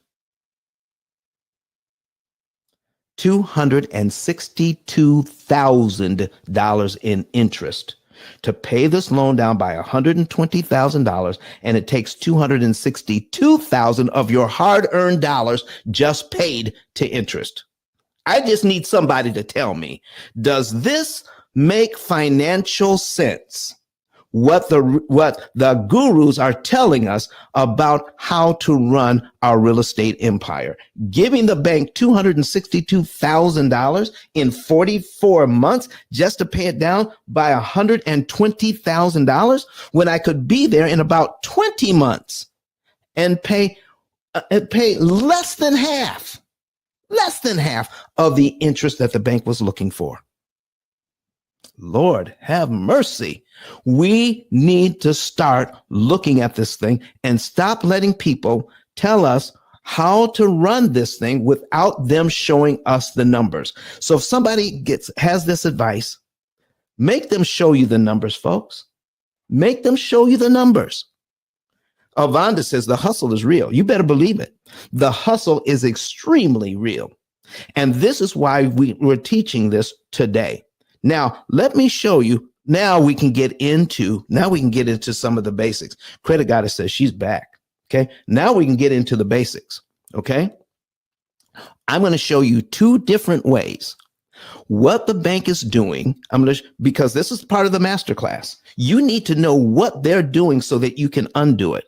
$262,000 in interest to pay this loan down by $120,000, and it takes $262,000 of your hard-earned dollars just paid to interest. I just need somebody to tell me, does this make financial sense? What the gurus are telling us about how to run our real estate empire. Giving the bank $262,000 in 44 months just to pay it down by $120,000 when I could be there in about 20 months and pay less than half of the interest that the bank was looking for. Lord have mercy. We need to start looking at this thing and stop letting people tell us how to run this thing without them showing us the numbers. So if somebody has this advice, make them show you the numbers, folks. Make them show you the numbers. Avonda says the hustle is real. You better believe it. The hustle is extremely real. And this is why we're teaching this today. Now, let me show you. Now we can get into some of the basics. Credit Goddess says she's back. Okay. Now we can get into the basics. Okay. I'm going to show you two different ways what the bank is doing. Because this is part of the masterclass. You need to know what they're doing so that you can undo it.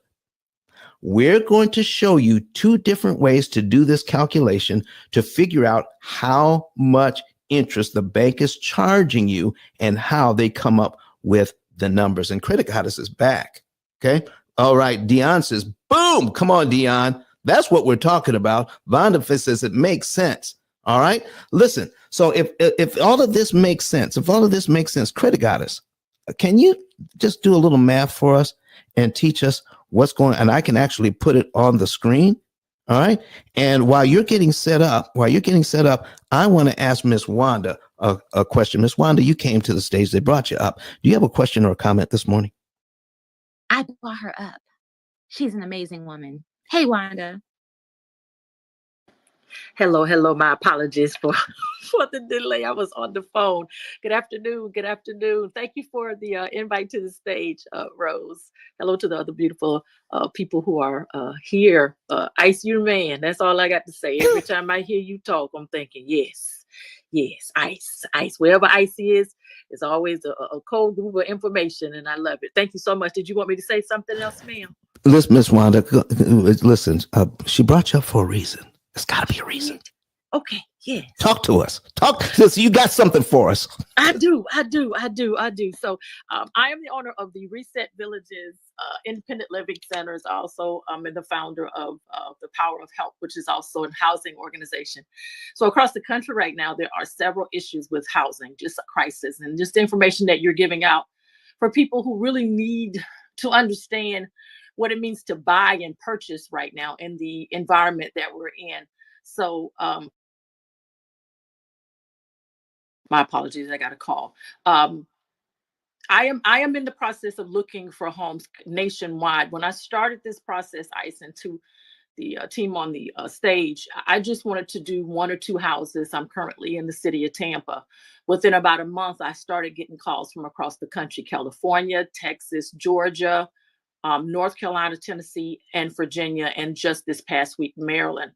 We're going to show you two different ways to do this calculation to figure out how much interest the bank is charging you and how they come up with the numbers. And Credit Goddess is back. Okay. All right. Dion says, boom. Come on, Dion. That's what we're talking about. Vonda says it makes sense. All right. Listen. So if all of this makes sense, Credit Goddess, can you just do a little math for us and teach us what's going on? And I can actually put it on the screen. All right. And while you're getting set up, I want to ask Miss Wanda a question. Miss Wanda, you came to the stage. They brought you up. Do you have a question or a comment this morning? I brought her up. She's an amazing woman. Hey, Wanda. Hello. My apologies for the delay. I was on the phone. Good afternoon. Thank you for the invite to the stage, Rose. Hello to the other beautiful people who are here. Ice, you man. That's all I got to say. Every time I hear you talk, I'm thinking, yes, Ice. Wherever Ice is, it's always a cold group of information, and I love it. Thank you so much. Did you want me to say something else, ma'am? Listen, Miss Wanda, listen, she brought you up for a reason. There's got to be a reason. Okay, yes. Talk to us. You got something for us. I do. So I am the owner of the Reset Villages Independent Living Centers. Also, I'm the founder of the Power of Help, which is also a housing organization. So across the country right now, there are several issues with housing, just a crisis, and just the information that you're giving out for people who really need to understand what it means to buy and purchase right now in the environment that we're in. So my apologies, I got a call. I am in the process of looking for homes nationwide. When I started this process, Ice, and to the team on the stage, I just wanted to do one or two houses. I'm currently in the city of Tampa. Within about a month, I started getting calls from across the country: California, Texas, Georgia, North Carolina, Tennessee, and Virginia, and just this past week, Maryland.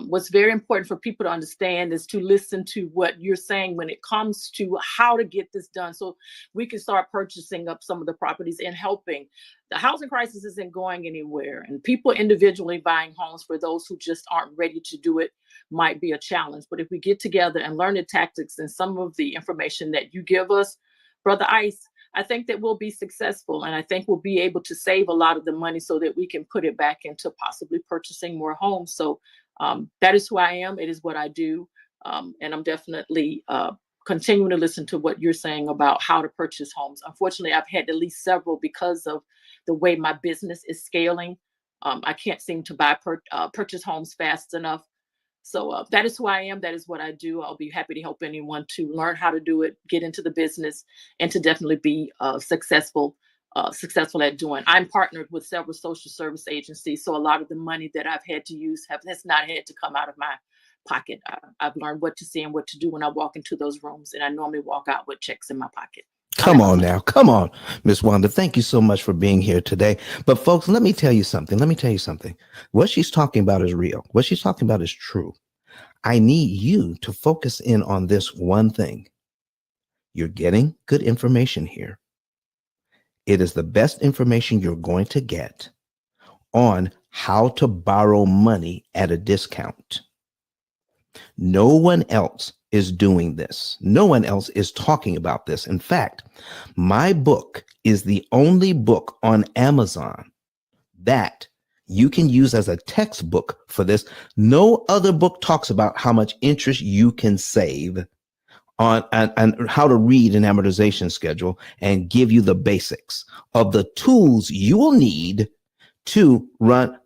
What's very important for people to understand is to listen to what you're saying when it comes to how to get this done, so we can start purchasing up some of the properties and helping. The housing crisis isn't going anywhere, and people individually buying homes, for those who just aren't ready to do it, might be a challenge. But if we get together and learn the tactics and some of the information that you give us, Brother Ice, I think that we'll be successful, and I think we'll be able to save a lot of the money so that we can put it back into possibly purchasing more homes. So that is who I am. It is what I do. And I'm definitely continuing to listen to what you're saying about how to purchase homes. Unfortunately, I've had at least several because of the way my business is scaling. I can't seem to purchase homes fast enough. So that is who I am. That is what I do. I'll be happy to help anyone to learn how to do it, get into the business, and to definitely be successful at doing. I'm partnered with several social service agencies, so a lot of the money that I've had to use has not had to come out of my pocket. I've learned what to say and what to do when I walk into those rooms, and I normally walk out with checks in my pocket. Come on, Miss Wanda. Thank you so much for being here today. But folks, let me tell you something. What she's talking about is real. What she's talking about is true. I need you to focus in on this one thing. You're getting good information here. It is the best information you're going to get on how to borrow money at a discount. No one else is doing this. No one else is talking about this. In fact, my book is the only book on Amazon that you can use as a textbook for this. No other book talks about how much interest you can save on and how to read an amortization schedule and give you the basics of the tools you will need to run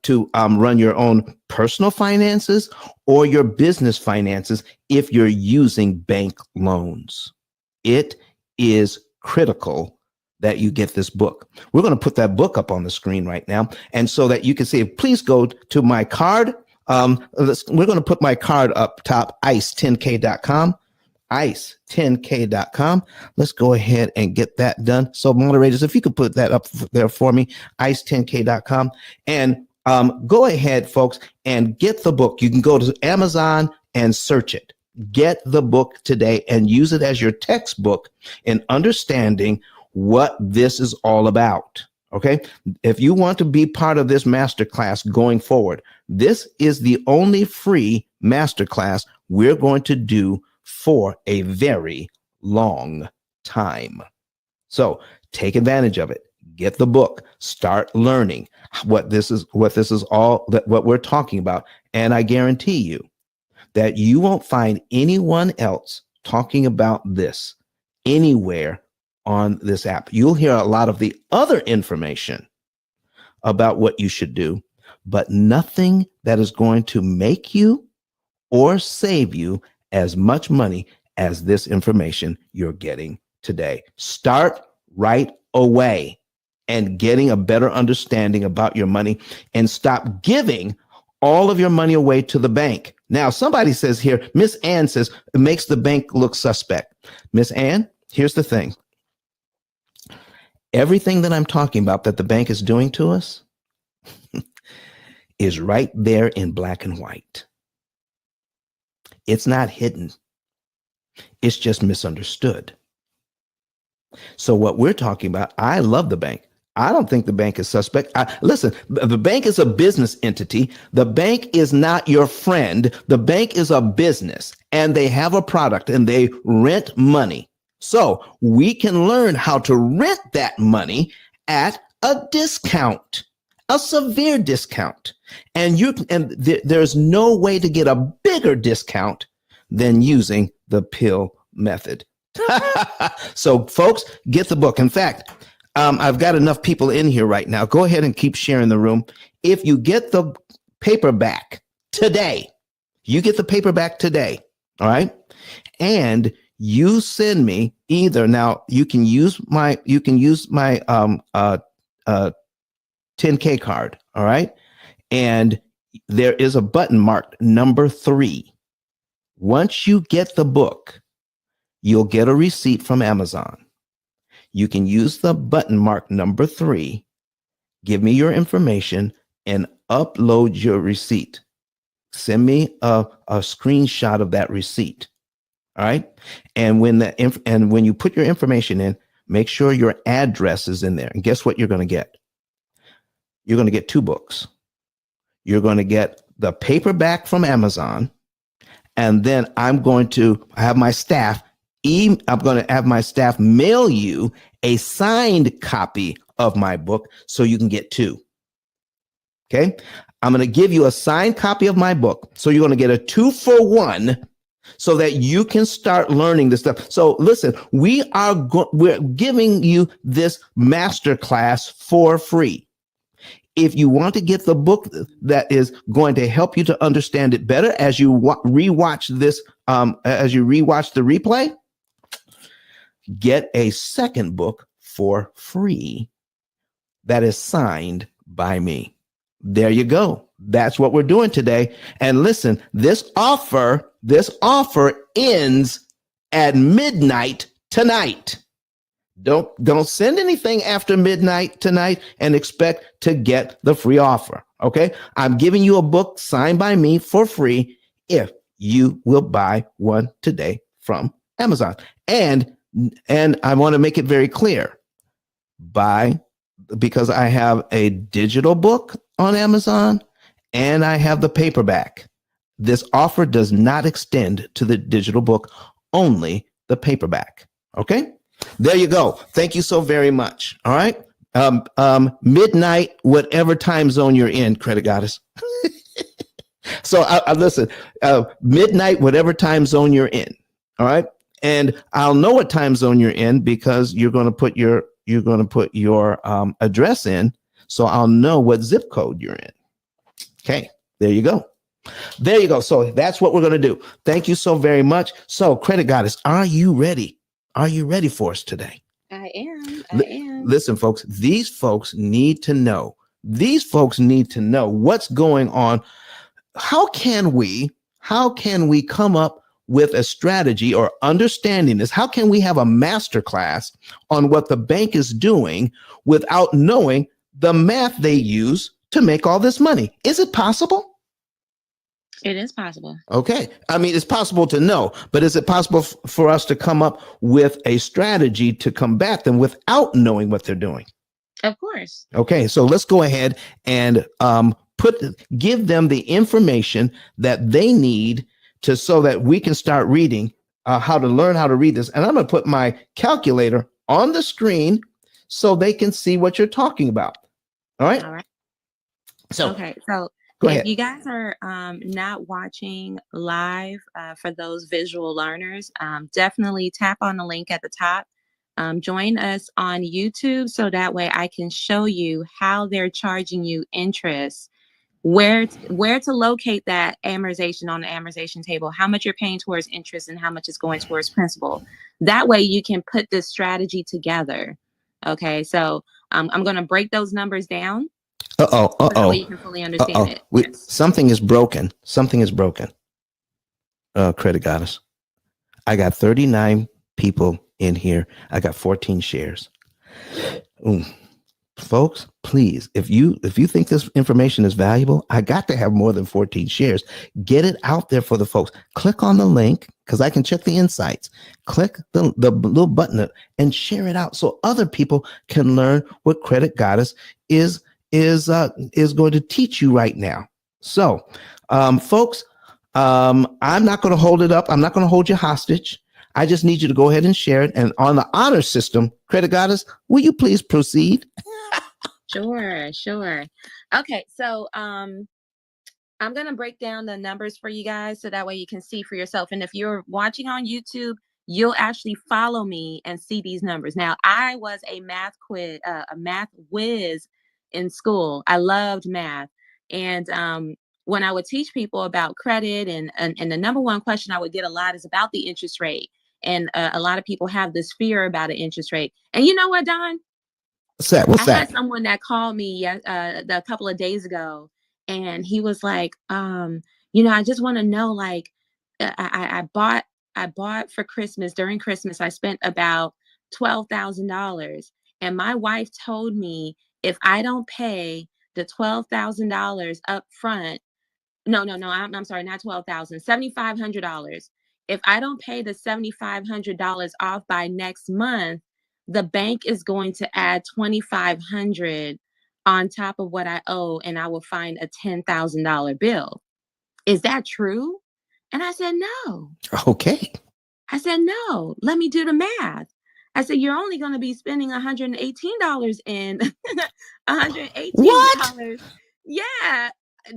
your own personal finances or your business finances if you're using bank loans. It is critical that you get this book. We're going to put that book up on the screen right now, and so that you can see it, please go to my card. We're going to put my card up top, ice10k.com. ice10k.com. Let's go ahead and get that done. So moderators, if you could put that up there for me, ice10k.com, and go ahead, folks, and get the book. You can go to Amazon and search it. Get the book today and use it as your textbook in understanding what this is all about. Okay. If you want to be part of this masterclass going forward, this is the only free masterclass we're going to do for a very long time. So take advantage of it. Get the book, start learning what this is all that what we're talking about. And I guarantee you that you won't find anyone else talking about this anywhere on this app. You'll hear a lot of the other information about what you should do, but nothing that is going to make you or save you as much money as this information you're getting today. Start right away and getting a better understanding about your money, and stop giving all of your money away to the bank. Now, somebody says here, Miss Ann says, it makes the bank look suspect. Miss Ann, here's the thing. Everything that I'm talking about that the bank is doing to us is right there in black and white. It's not hidden. It's just misunderstood. So what we're talking about, I love the bank. I don't think the bank is suspect. Listen, the bank is a business entity. The bank is not your friend. The bank is a business, and they have a product and they rent money. So we can learn how to rent that money at a discount, a severe discount. And there's no way to get a bigger discount than using the P.I.L.L method. So folks, get the book. In fact, I've got enough people in here right now. Go ahead and keep sharing the room. If you get the paperback today, all right? And you send me either, now you can use my 10K card, all right? And there is a button marked number 3. Once you get the book, you'll get a receipt from Amazon. You can use the button marked number 3, give me your information, and upload your receipt. Send me a screenshot of that receipt. All right. And when you put your information in, make sure your address is in there. And guess what you're going to get? You're going to get 2 books. You're going to get the paperback from Amazon. And then I'm going to have my staff mail you a signed copy of my book so you can get 2. Okay. I'm going to give you a signed copy of my book. So you're going to get a 2-for-1 so that you can start learning this stuff. So listen, we're giving you this masterclass for free. If you want to get the book that is going to help you to understand it better as you rewatch this, as you rewatch the replay, get a second book for free that is signed by me. There you go. That's what we're doing today. And listen, this offer ends at midnight tonight. Don't send anything after midnight tonight and expect to get the free offer. Okay. I'm giving you a book signed by me for free. If you will buy one today from Amazon. And I want to make it very clear, because I have a digital book on Amazon and I have the paperback. This offer does not extend to the digital book, only the paperback. Okay? There you go. Thank you so very much. All right. Midnight, whatever time zone you're in, Credit Goddess. So I listen, midnight, whatever time zone you're in. All right. And I'll know what time zone you're in because you're going to put your address in. So I'll know what zip code you're in. Okay. There you go. There you go. So that's what we're going to do. Thank you so very much. So, Credit Goddess, are you ready? Are you ready for us today? I am. Listen, folks, these folks need to know. These folks need to know what's going on. How can we come up with a strategy or understanding this? How can we have a masterclass on what the bank is doing without knowing the math they use to make all this money? Is it possible? It is possible. Okay. I mean, it's possible to know, but is it possible for us to come up with a strategy to combat them without knowing what they're doing? Of course. Okay. So let's go ahead and give them the information that they need so that we can start reading, how to learn how to read this. And I'm going to put my calculator on the screen so they can see what you're talking about. All right. All right. So, okay. So go if ahead. you guys are not watching live, for those visual learners, definitely tap on the link at the top. Join us on YouTube so that way I can show you how they're charging you interest, where to locate that amortization on the amortization table, how much you're paying towards interest and how much is going towards principal. That way you can put this strategy together. Okay, so I'm going to break those numbers down. So that way you can fully understand it. Yes. Something is broken. Credit Goddess. I got 39 people in here. I got 14 shares. Folks, please, if you think this information is valuable, I got to have more than 14 shares. Get it out there for the folks. Click on the link because I can check the insights. Click the little button and share it out so other people can learn what Credit Goddess is going to teach you right now. So, folks, I'm not going to hold it up. I'm not going to hold you hostage. I just need you to go ahead and share it. And on the honor system, Credit Goddess, will you please proceed? Sure. Okay, so I'm going to break down the numbers for you guys so that way you can see for yourself. And if you're watching on YouTube, you'll actually follow me and see these numbers. Now, I was a math whiz in school. I loved math. And when I would teach people about credit and the number one question I would get a lot is about the interest rate. And a lot of people have this fear about an interest rate. And you know what, Don? What's that? I had someone that called me a couple of days ago, and he was like, I just want to know, like, I bought for Christmas, during Christmas, I spent about $12,000. And my wife told me if I don't pay the $12,000 up front, no, I'm sorry, not $12,000, $7,500. If I don't pay the $7,500 off by next month, the bank is going to add $2,500 on top of what I owe, and I will find a $10,000 bill. Is that true? And I said, no. Okay. I said, no, let me do the math. I said, you're only going to be spending $118 in $118. What? Yeah,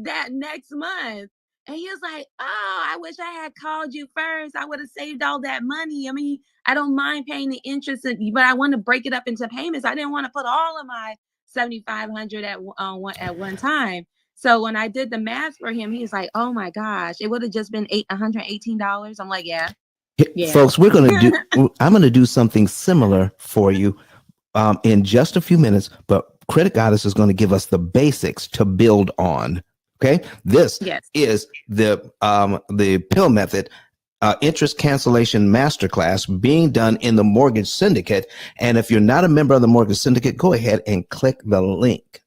that next month. And he was like, oh, I wish I had called you first. I would have saved all that money. I mean, I don't mind paying the interest, but I want to break it up into payments. I didn't want to put all of my $7,500 at one time. So when I did the math for him, he's like, oh my gosh, it would have just been $118. I'm like, yeah. Folks, I'm going to do something similar for you in just a few minutes, but Credit Goddess is going to give us the basics to build on. Okay, this is the P.I.L.L method, interest cancellation masterclass being done in the mortgage syndicate. And if you're not a member of the mortgage syndicate, go ahead and click the link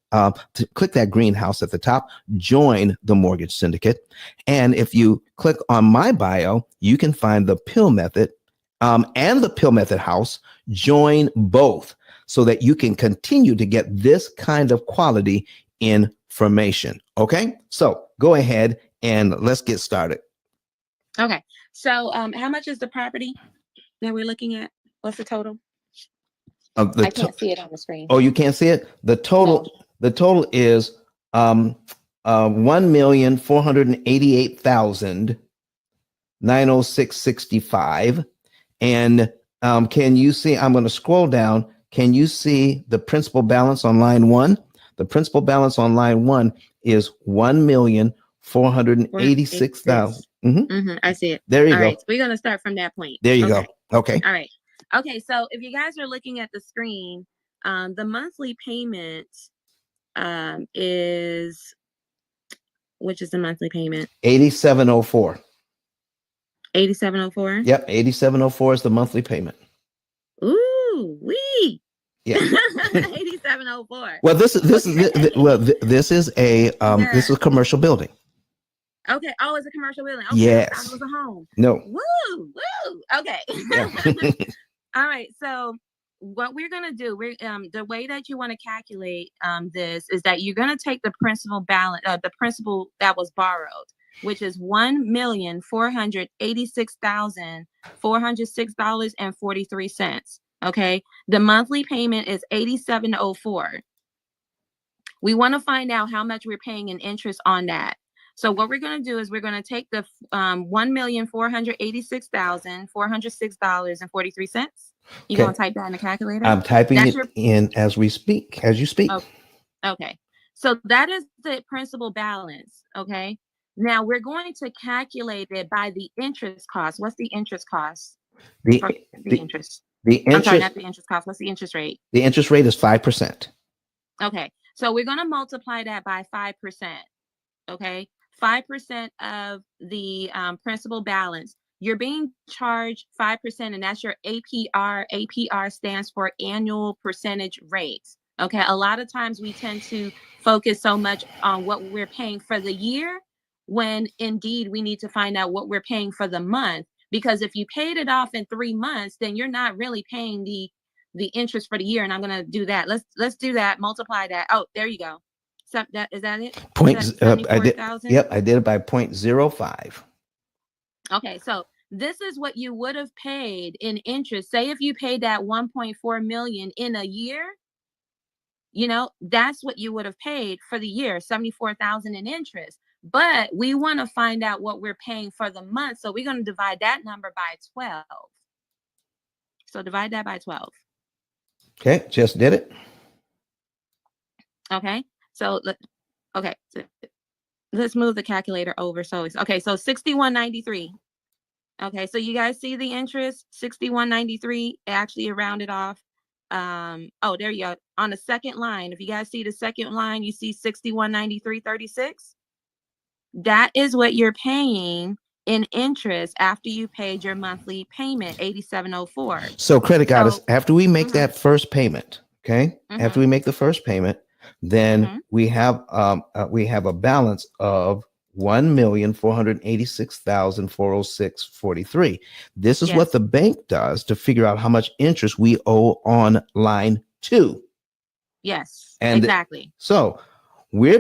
click that greenhouse at the top, join the mortgage syndicate. And if you click on my bio, you can find the P.I.L.L method and the P.I.L.L method house. Join both so that you can continue to get this kind of quality information. Okay, so go ahead and let's get started. Okay. So how much is the property that we're looking at? What's the total? I can't see it on the screen. Oh, you can't see it? The total, No. the total is 1,488,906.65. And can you see? I'm going to scroll down. Can you see the principal balance on line 1? The principal balance on line 1 is 1,486,000. I see it. There you All go. right. So we're going to start from that point. There you Okay. go. Okay. All right. Okay. So if you guys are looking at the screen, the monthly payment is, which is the monthly payment? 8704. 8704. Yep, 8704 is the monthly payment. Ooh, wee. Yeah. 8704. Well, this is Okay. this is a this is a commercial building. Okay. Oh, it's a commercial building. Okay. Yes. I thought it was a home. No. Woo, woo. Okay. Yeah. All right. So what we're gonna do, we're the way that you want to calculate this is that you're gonna take the principal balance, the principal that was borrowed, which is $1,486,406.43. Okay. The monthly payment is $8704. We want to find out how much we're paying in interest on that. So what we're going to do is we're going to take the $1,486,406.43. You Okay. going to type that in the calculator? I'm typing That's it in as we speak, as you speak. Okay. So that is the principal balance. Okay. Now we're going to calculate it by the interest cost. What's the interest cost? The interest. The I'm sorry, interest, not the interest cost. What's the interest rate? the interest rate is 5%. Okay. So we're going to multiply that by 5%. Okay. 5% of the principal balance. You're being charged 5%, and that's your APR. APR stands for annual percentage rates. Okay. A lot of times we tend to focus so much on what we're paying for the year, when indeed we need to find out what we're paying for the month. Because if you paid it off in 3 months, then you're not really paying the interest for the year. And I'm going to do that. Let's do that. Multiply that. Oh, there you go. So that is that it? I did. Yep, I did it by 0.05. Okay, so this is what you would have paid in interest. Say if you paid that 1.4 million in a year, you know, that's what you would have paid for the year, 74,000 in interest. But we want to find out what we're paying for the month, so we're going to divide that number by 12. So divide that by 12. Okay, just did it. Okay, so okay, so let's move the calculator over. So it's okay. So 61.93. Okay, so you guys see the interest 61.93. Actually, rounded off. Oh, there you go. On the second line, if you guys see the second line, you see 61.93.36. That is what you're paying in interest after you paid your monthly payment, 8704. So, credit goddess, after we make that first payment, okay, after we make the first payment, then we have a balance of 1,486,406.43. This is what the bank does to figure out how much interest we owe on line 2. Yes, and exactly. So we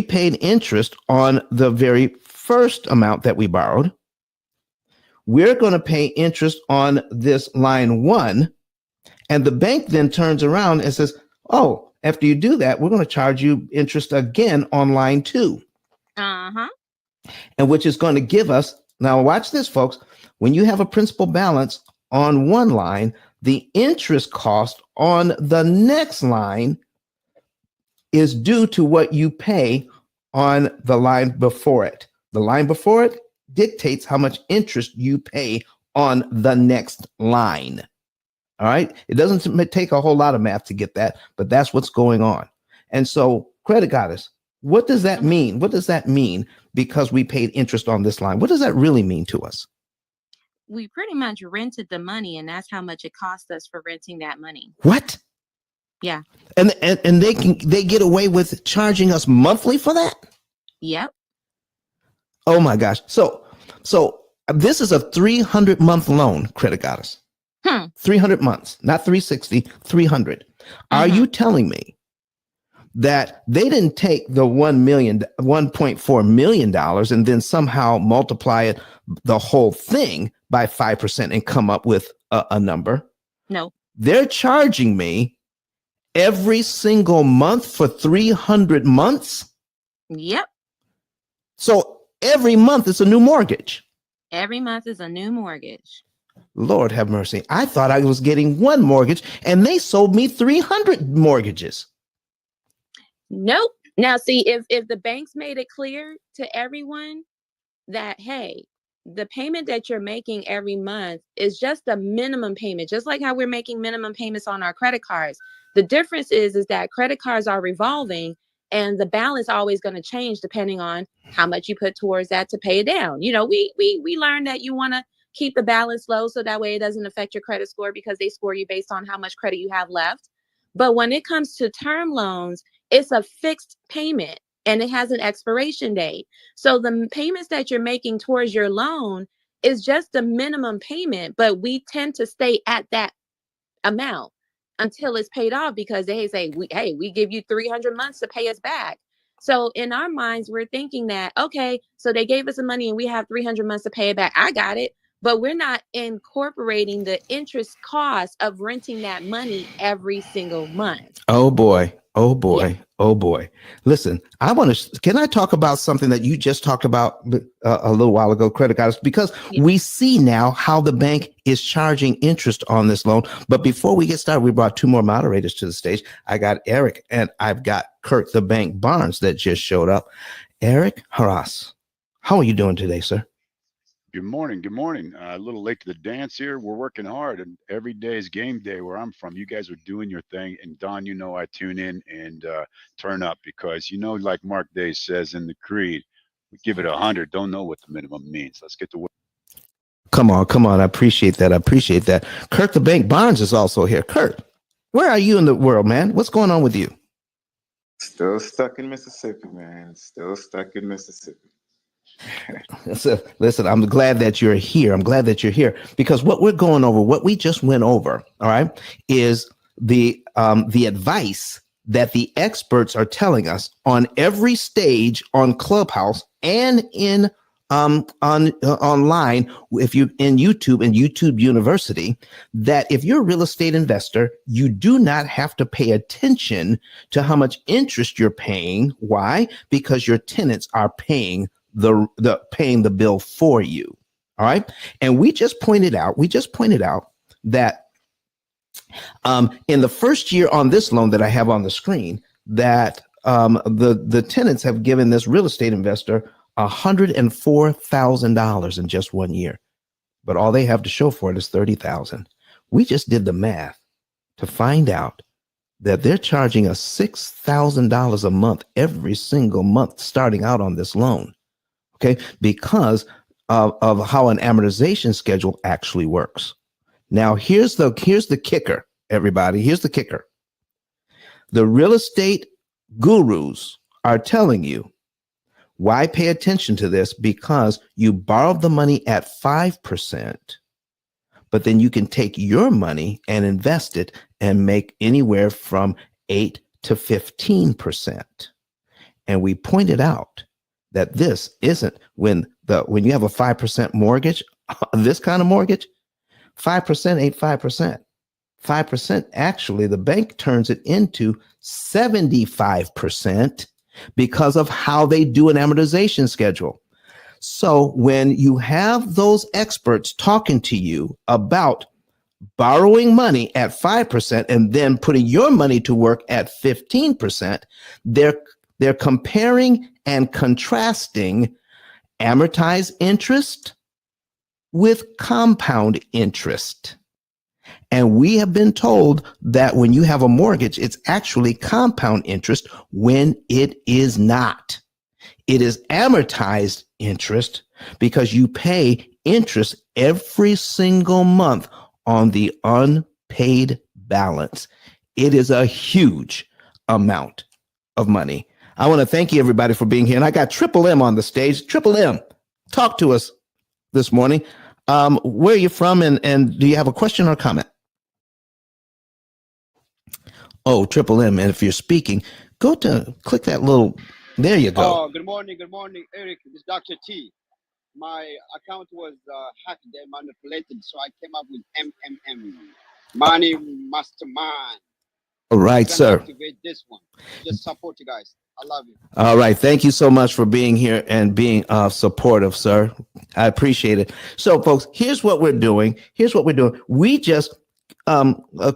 paid interest on the very first amount that we borrowed. We're going to pay interest on this line 1, and the bank then turns around and says, oh, after you do that, we're going to charge you interest again on line 2. And which is going to give us, now watch this, folks, when you have a principal balance on one line, the interest cost on the next line is due to what you pay on the line before it. The line before it dictates how much interest you pay on the next line. All right. It doesn't take a whole lot of math to get that, but that's what's going on. And so, credit goddess, what does that mean? What does that mean? Because we paid interest on this line, what does that really mean to us? We pretty much rented the money, and that's how much it cost us for renting that money. What? Yeah. And they get away with charging us monthly for that? Yep. Oh my gosh. So this is a 300-month loan, Credit Goddess. 300 months, not 360, 300. Are you telling me that they didn't take the $1.4 million and then somehow multiply it, the whole thing, by 5% and come up with a number? No. They're charging me every single month for 300 months. Yep. So every month is a new mortgage. Every month is a new mortgage. Lord have mercy. I thought I was getting one mortgage and they sold me 300 mortgages. Nope. Now, see, if the banks made it clear to everyone that, hey, the payment that you're making every month is just a minimum payment, just like how we're making minimum payments on our credit cards. The difference is that credit cards are revolving and the balance always going to change depending on how much you put towards that to pay it down. You know, we learned that you want to keep the balance low so that way it doesn't affect your credit score because they score you based on how much credit you have left. But when it comes to term loans, it's a fixed payment and it has an expiration date. So the payments that you're making towards your loan is just a minimum payment, but we tend to stay at that amount until it's paid off because they say, we give you 300 months to pay us back. So in our minds, we're thinking that, okay, so they gave us the money and we have 300 months to pay it back. I got it. But we're not incorporating the interest cost of renting that money every single month. Oh boy. Oh boy. Yeah. Oh boy. Listen, can I talk about something that you just talked about a little while ago, Credit Goddess? Because we see now how the bank is charging interest on this loan. But before we get started, we brought two more moderators to the stage. I got Eric and I've got Kurt the Bank Barnes that just showed up. Eric Haras, how are you doing today, sir? Good morning. Good morning. A little late to the dance here. We're working hard, and every day is game day where I'm from. You guys are doing your thing, and Don, you know I tune in and turn up because like Mark Day says in the Creed, we give it 100. Don't know what the minimum means. Let's get to work. Come on. I appreciate that. Kurt the Bank Barnes is also here. Kurt, where are you in the world, man? What's going on with you? Still stuck in Mississippi, man. Still stuck in Mississippi. So, listen, I'm glad that you're here. Because what we just went over, all right, is the advice that the experts are telling us on every stage on Clubhouse and in online, if you in YouTube and YouTube University, that if you're a real estate investor, you do not have to pay attention to how much interest you're paying. Why? Because your tenants are paying paying the bill for you. All right. And we just pointed out that in the first year on this loan that I have on the screen, that the tenants have given this real estate investor $104,000 in just 1 year. But all they have to show for it is $30,000. We just did the math to find out that they're charging us $6,000 a month every single month starting out on this loan. Okay, because of how an amortization schedule actually works. Now, here's the kicker, everybody. Here's the kicker. The real estate gurus are telling you, why pay attention to this? Because you borrowed the money at 5%, but then you can take your money and invest it and make anywhere from 8 to 15%. And we pointed out that this isn't when you have a 5% mortgage, this kind of mortgage, 5% ain't 5%. 5%, actually, the bank turns it into 75% because of how they do an amortization schedule. So when you have those experts talking to you about borrowing money at 5% and then putting your money to work at 15%, they're comparing and contrasting amortized interest with compound interest. And we have been told that when you have a mortgage, it's actually compound interest when it is not. It is amortized interest because you pay interest every single month on the unpaid balance. It is a huge amount of money. I want to thank you, everybody, for being here. And I got Triple M on the stage. Triple M, talk to us this morning. Where are you from, and do you have a question or comment? Oh, Triple M, and if you're speaking, go to click that little, there you go. Oh, good morning, Eric. This is Dr. T. My account was hacked and manipulated, so I came up with MMM, Money Mastermind. All right, I'm sir. gonna activate this one. Just support you guys. I love you. All right. Thank you so much for being here and being supportive, sir. I appreciate it. So, folks, here's what we're doing. We just,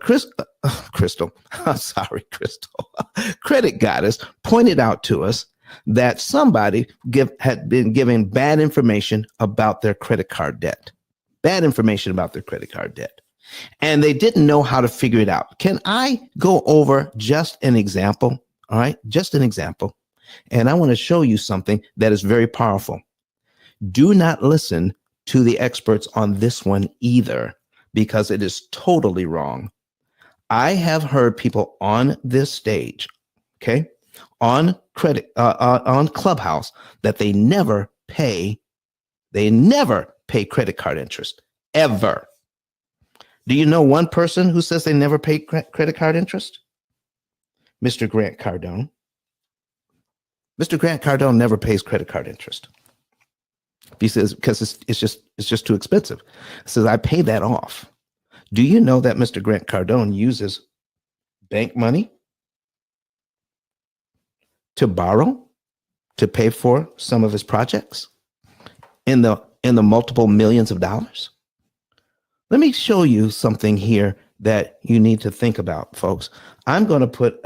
Crystal, sorry, Crystal, Credit Goddess pointed out to us that somebody had been giving bad information about their credit card debt. And they didn't know how to figure it out. Can I go over just an example? All right, just an example. And I want to show you something that is very powerful. Do not listen to the experts on this one either, because it is totally wrong. I have heard people on this stage, okay, on Clubhouse, that they never pay credit card interest, ever. Do you know one person who says they never pay credit card interest? Mr. Grant Cardone. Mr. Grant Cardone never pays credit card interest. He says, because it's just too expensive. He says, I pay that off. Do you know that Mr. Grant Cardone uses bank money to borrow to pay for some of his projects in the multiple millions of dollars? Let me show you something here that you need to think about, folks. I'm going to put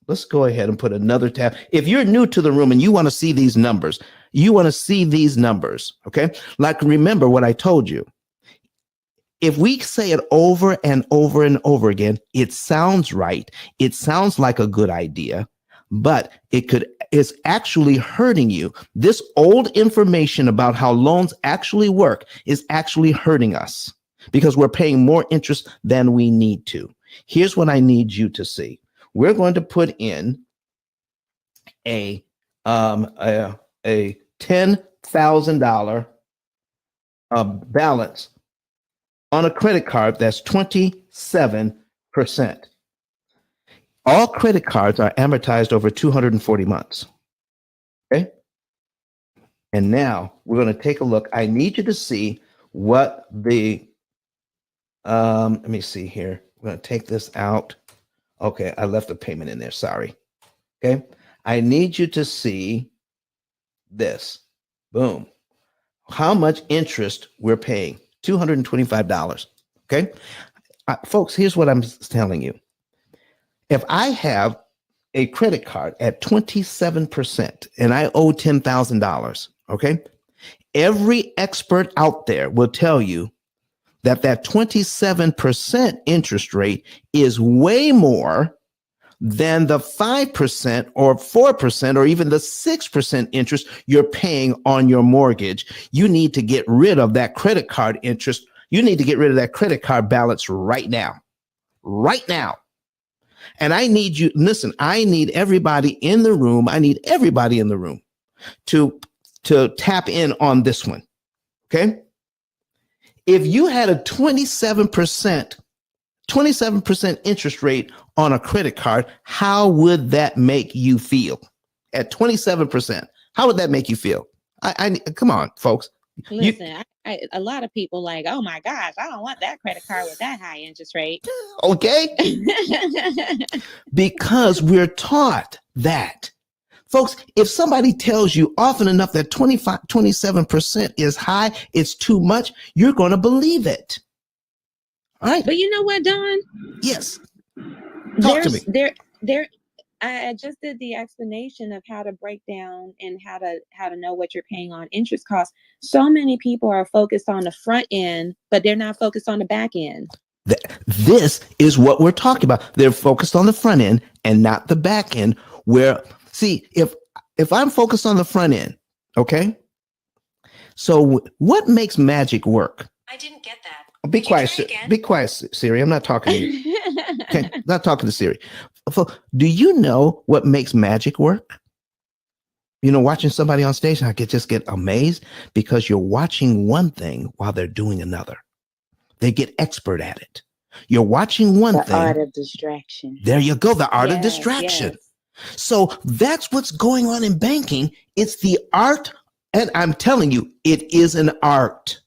let's go ahead and put another tab. If you're new to the room and you want to see these numbers, okay? Like, remember what I told you. If we say it over and over and over again, it sounds right. It sounds like a good idea, but it's actually hurting you. This old information about how loans actually work is actually hurting us because we're paying more interest than we need to. Here's what I need you to see. We're going to put in a $10,000 balance on a credit card that's 27%. All credit cards are amortized over 240 months. Okay. And now we're going to take a look. I need you to see what the, let me see here. We're going to take this out. Okay. I left the payment in there. Sorry. Okay. I need you to see this. Boom. How much interest we're paying. $225. Okay. Folks, here's what I'm telling you. If I have a credit card at 27% and I owe $10,000, okay, every expert out there will tell you that 27% interest rate is way more than the 5% or 4% or even the 6% interest you're paying on your mortgage. You need to get rid of that credit card interest. You need to get rid of that credit card balance right now. Right now. And I need you, listen, I need everybody in the room. To tap in on this one. Okay. If you had a 27% interest rate on a credit card, how would that make you feel? At 27%, how would that make you feel? I come on, folks. Listen, a lot of people like, oh my gosh, I don't want that credit card with that high interest rate. Okay. Because we're taught that. Folks, if somebody tells you often enough that 27% is high, it's too much, you're going to believe it. All right. But you know what, Don? Yes. Talk to me. I just did the explanation of how to break down and how to know what you're paying on interest costs. So many people are focused on the front end, but they're not focused on the back end. This is what we're talking about. They're focused on the front end and not the back end. Where, see, if I'm focused on the front end, okay. So what makes magic work? I didn't get that. Be quiet, Siri. I'm not talking to you. Okay, not talking to Siri. Do you know what makes magic work? You know, watching somebody on stage, I could just get amazed because you're watching one thing while they're doing another. They get expert at it. You're watching one The thing. art of distraction. There you go, the art of Yes, distraction. yes. So that's what's going on in banking. It's the art, and I'm telling you, it is an art.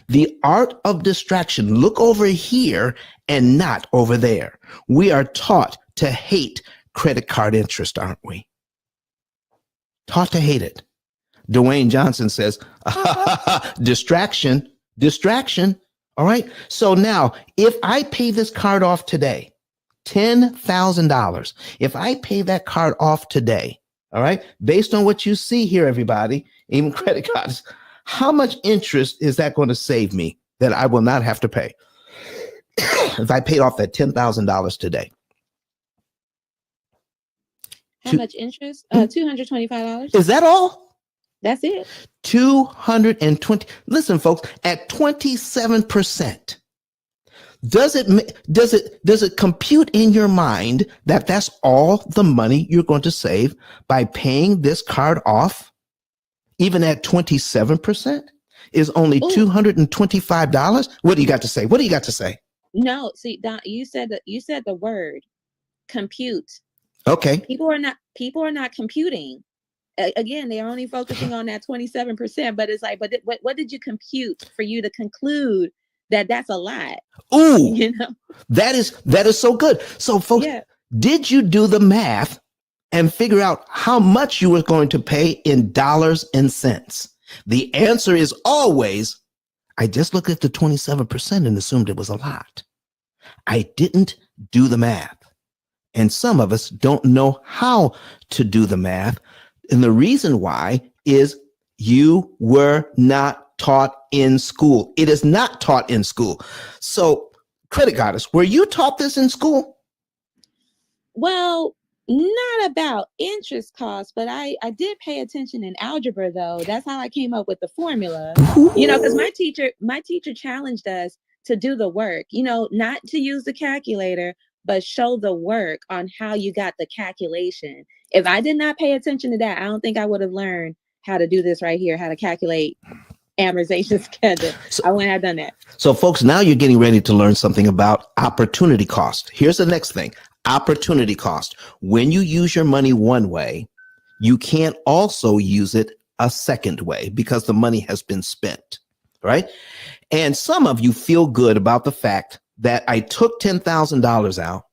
The art of distraction. Look over here and not over there. We are taught to hate credit card interest, aren't we? Taught to hate it. Dwayne Johnson says, distraction, distraction. All right. So now, if I pay this card off today, $10,000, if I pay that card off today, all right, based on what you see here, everybody, even credit cards, how much interest is that going to save me that I will not have to pay if I paid off that $10,000 today? How much interest? $225. Is that all? That's it. 220. Listen, folks, at 27%, does it compute in your mind that that's all the money you're going to save by paying this card off? Even at 27% is only $225. What do you got to say? What do you got to say? No, see, Don, you said the word compute. Okay. People are not computing. Again, they're only focusing on that 27%, but it's like, but what did you compute for you to conclude that that's a lot? Ooh, you know, that is so good. So folks, did you do the math and figure out how much you were going to pay in dollars and cents? The answer is always, I just looked at the 27% and assumed it was a lot. I didn't do the math. And some of us don't know how to do the math. And the reason why is you were not taught in school. It is not taught in school. So, Credit Goddess, were you taught this in school? Well, not about interest costs, but I did pay attention in algebra, though. That's how I came up with the formula. You know, because my teacher challenged us to do the work, you know, not to use the calculator, but show the work on how you got the calculation. If I did not pay attention to that, I don't think I would have learned how to do this right here, how to calculate amortization schedule. I wouldn't have done that. So folks, now you're getting ready to learn something about opportunity cost. Here's the next thing. Opportunity cost. When you use your money one way, you can't also use it a second way because the money has been spent, right? And some of you feel good about the fact that I took $10,000 out.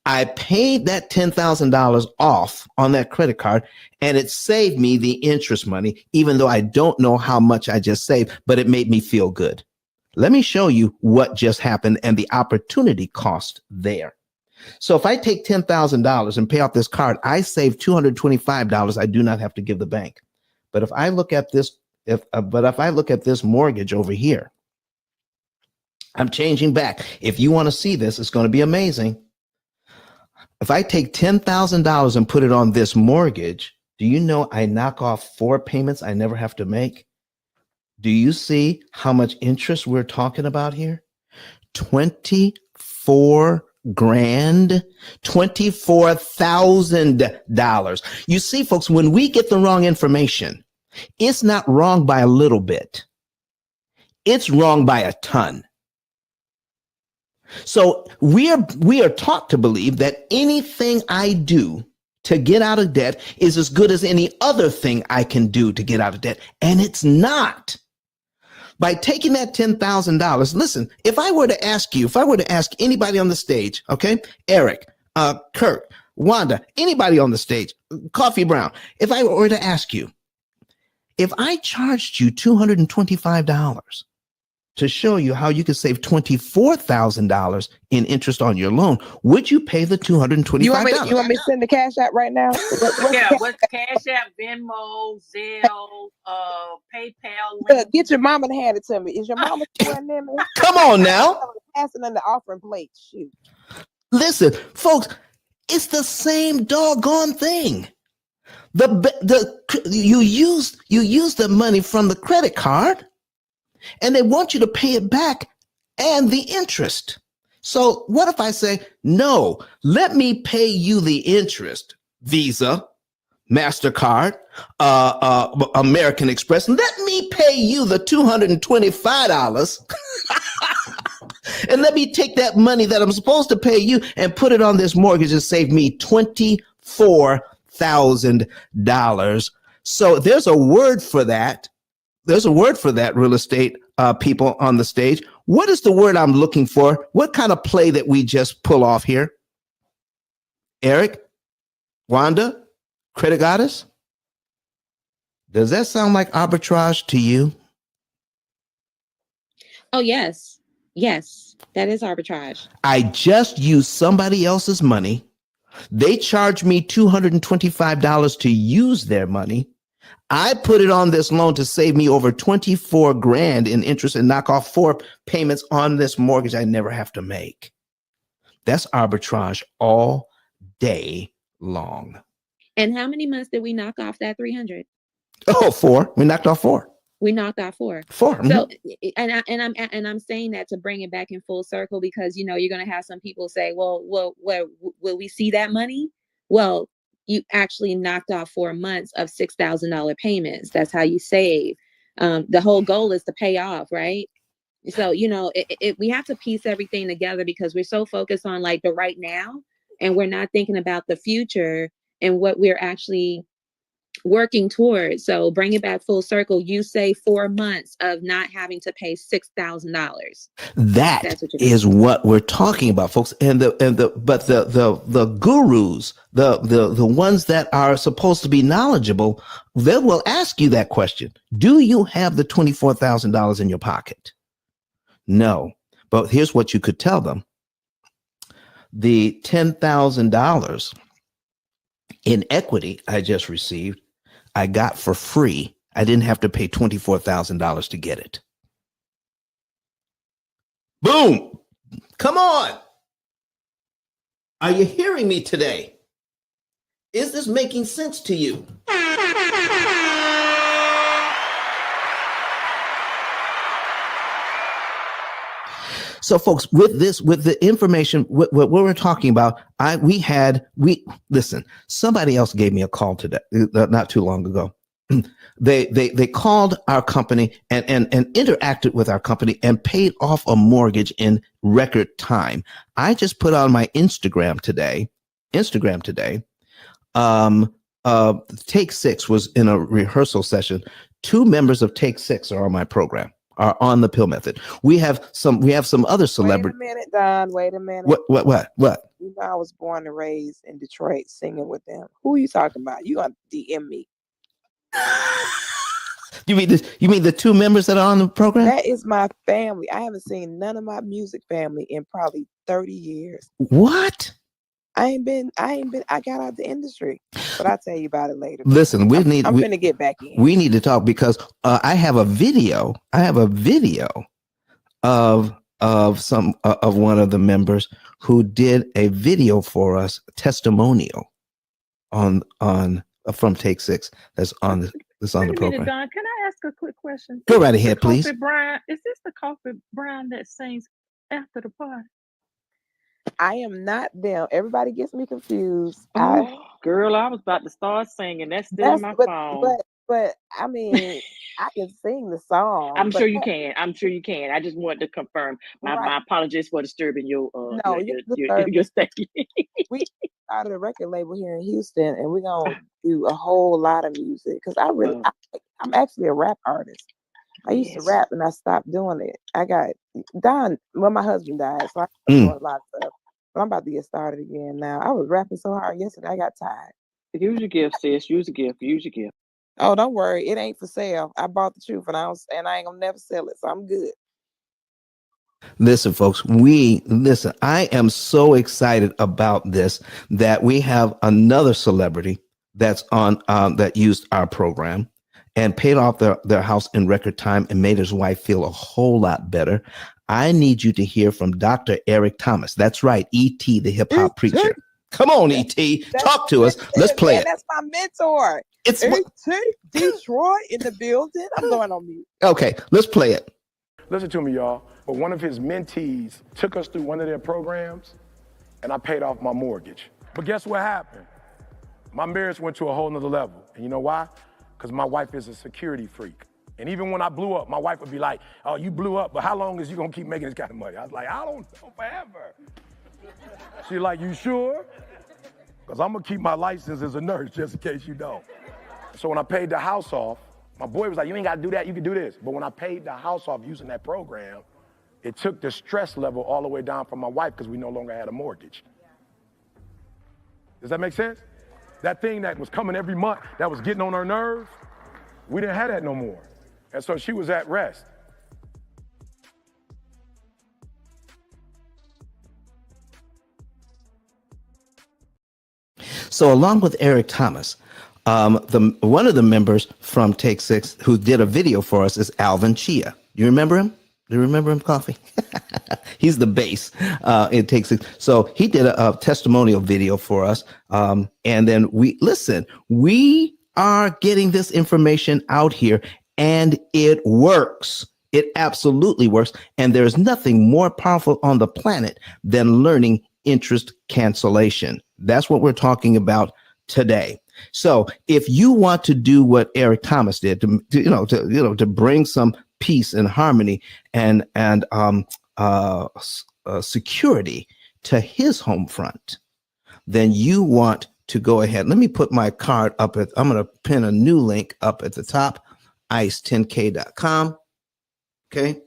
I paid that $10,000 off on that credit card, and it saved me the interest money, even though I don't know how much I just saved, but it made me feel good. Let me show you what just happened and the opportunity cost there. So if I take $10,000 and pay off this card, I save $225. I do not have to give the bank. But if I look at this, if I look at this mortgage over here, I'm changing back. If you want to see this, it's going to be amazing. If I take $10,000 and put it on this mortgage, do you know I knock off 4 payments I never have to make? Do you see how much interest we're talking about here? $24,000, $24,000. You see, folks, when we get the wrong information, it's not wrong by a little bit. It's wrong by a ton. So we are taught to believe that anything I do to get out of debt is as good as any other thing I can do to get out of debt. And it's not. By taking that $10,000, listen, if I were to ask anybody on the stage, okay, Eric, Kirk, Wanda, anybody on the stage, Coffee Brown, if I were to ask you, if I charged you $225 to show you how you could save $24,000 in interest on your loan, would you pay the $225? You want me to send the cash out right now? What's Cash App, Venmo, Zelle, PayPal? Get your mama to hand it to me. Is your mama still in there? Come on now. Passing in the offering plate. Shoot. Listen, folks, it's the same doggone thing. You use the money from the credit card, and they want you to pay it back and the interest. So what if I say, no, let me pay you the interest, Visa, MasterCard, American Express. Let me pay you the $225 and let me take that money that I'm supposed to pay you and put it on this mortgage and save me $24,000. So there's a word for that. There's a word for that, real estate people on the stage. What is the word I'm looking for? What kind of play that we just pull off here? Eric, Wanda, Credit Goddess? Does that sound like arbitrage to you? Oh, yes. Yes, that is arbitrage. I just used somebody else's money. They charged me $225 to use their money. I put it on this loan to save me over 24 grand in interest and knock off 4 payments on this mortgage I never have to make. That's arbitrage all day long. And how many months did we knock off that 300? Oh, 4. We knocked off 4. We knocked off 4. 4. So, and I'm saying that to bring it back in full circle because you're going to have some people say, well, will we see that money? Well, you actually knocked off 4 months of $6,000 payments. That's how you save. The whole goal is to pay off, right? So, we have to piece everything together because we're so focused on like the right now, and we're not thinking about the future and what we're actually working towards. So bring it back full circle. You say 4 months of not having to pay $6,000. That is what we're talking about, folks. And the gurus, the ones that are supposed to be knowledgeable, they will ask you that question. Do you have the $24,000 in your pocket? No. But here's what you could tell them. The $10,000 in equity I just received, I got for free. I didn't have to pay $24,000 to get it. Boom. Come on. Are you hearing me today? Is this making sense to you? So, folks, with the information, what we're talking about, listen. Somebody else gave me a call today, not too long ago. They called our company and interacted with our company and paid off a mortgage in record time. I just put on my Instagram today. Take 6 was in a rehearsal session. 2 members of Take 6 are on my program. Are on the P.I.L.L method. We have some other celebrities. Wait a minute, Don. Wait a minute. What? You know, I was born and raised in Detroit singing with them. Who are you talking about? You gonna DM me? You mean the 2 members that are on the program? That is my family. I haven't seen none of my music family in probably 30 years. What? I got out the industry, but I'll tell you about it later. Listen, I'm gonna get back in. We need to talk because I have a video of one of the members who did a video for us, testimonial on from Take 6. That's on the program. Don, can I ask a quick question? Go right ahead, please. Is this the Coffee Brown that sings after the party? I am not them. Everybody gets me confused. Girl, I was about to start singing. That's still in my phone. But I mean, I can sing the song. I'm sure you can. I just wanted to confirm. My apologies for disturbing your stay. We started a record label here in Houston, and we're gonna do a whole lot of music because I'm actually a rap artist. I used to rap and I stopped doing it. I got Don when my husband died, so I doing a lot of stuff. But I'm about to get started again now. I was rapping so hard yesterday, I got tired. Use your gift, sis. Use your gift. Oh, don't worry. It ain't for sale. I bought the truth and I ain't gonna never sell it. So I'm good. Listen, folks, I am so excited about this that we have another celebrity that's on that used our program and paid off their house in record time and made his wife feel a whole lot better. I need you to hear from Dr. Eric Thomas. That's right, E.T., the hip hop preacher. Come on, E.T., talk to us. Let's play it. That's my mentor. It's E.T., Detroit in the building. I'm going on mute. Okay, let's play it. Listen to me, y'all. But one of his mentees took us through one of their programs, and I paid off my mortgage. But guess what happened? My marriage went to a whole nother level. And you know why? Because my wife is a security freak. And even when I blew up, my wife would be like, oh, you blew up, but how long is you gonna keep making this kind of money? I was like, I don't know, forever. She's like, you sure? Because I'm gonna keep my license as a nurse just in case you don't. So when I paid the house off, my boy was like, you ain't gotta do that, you can do this. But when I paid the house off using that program, it took the stress level all the way down for my wife because we no longer had a mortgage. Does that make sense? That thing that was coming every month, that was getting on her nerves, we didn't have that no more. And so she was at rest. So along with Eric Thomas, one of the members from Take Six who did a video for us is Alvin Chia. You remember him? Do you remember him, Coffee? He's the bass in Take Six. So he did a testimonial video for us. And then we are getting this information out here, and it works. It absolutely works. And there's nothing more powerful on the planet than learning interest cancellation. That's what we're talking about today. So if you want to do what Eric Thomas did to bring some peace and harmony and security to his home front, then you want to go ahead. Let me put my card up I'm going to pin a new link up at the top, ice10k.com. Okay.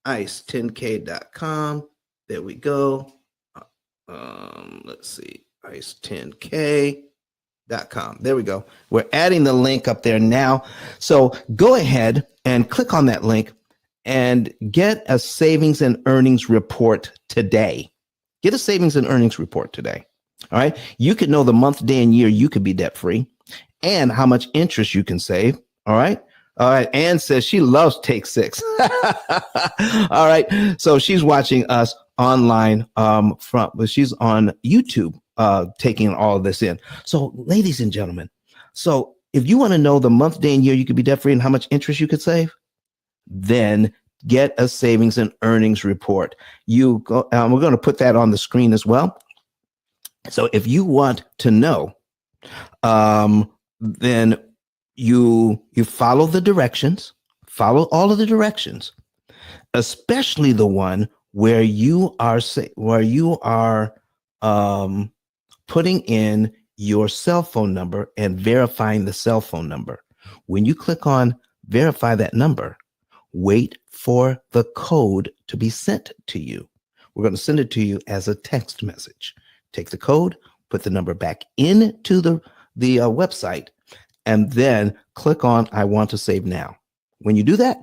ice10k.com. There we go. Let's see, ice10k.com. There we go. We're adding the link up there now. So go ahead and click on that link and get a savings and earnings report today. Get a savings and earnings report today. All right. You could know the month, day, and year you could be debt free and how much interest you can save. All right. All right. Ann says she loves Take Six. All right. So she's watching us online she's on YouTube taking all of this in. So ladies and gentlemen, so if you want to know the month, day, and year you could be debt free and how much interest you could save, then get a savings and earnings report. We're going to put that on the screen as well. So if you want to know, then you follow the directions, follow all of the directions, especially the one where you are putting in your cell phone number and verifying the cell phone number. When you click on verify that number, wait for the code to be sent to you. We're going to send it to you as a text message. Take the code, put the number back into the website, and then click on I want to save now. When you do that,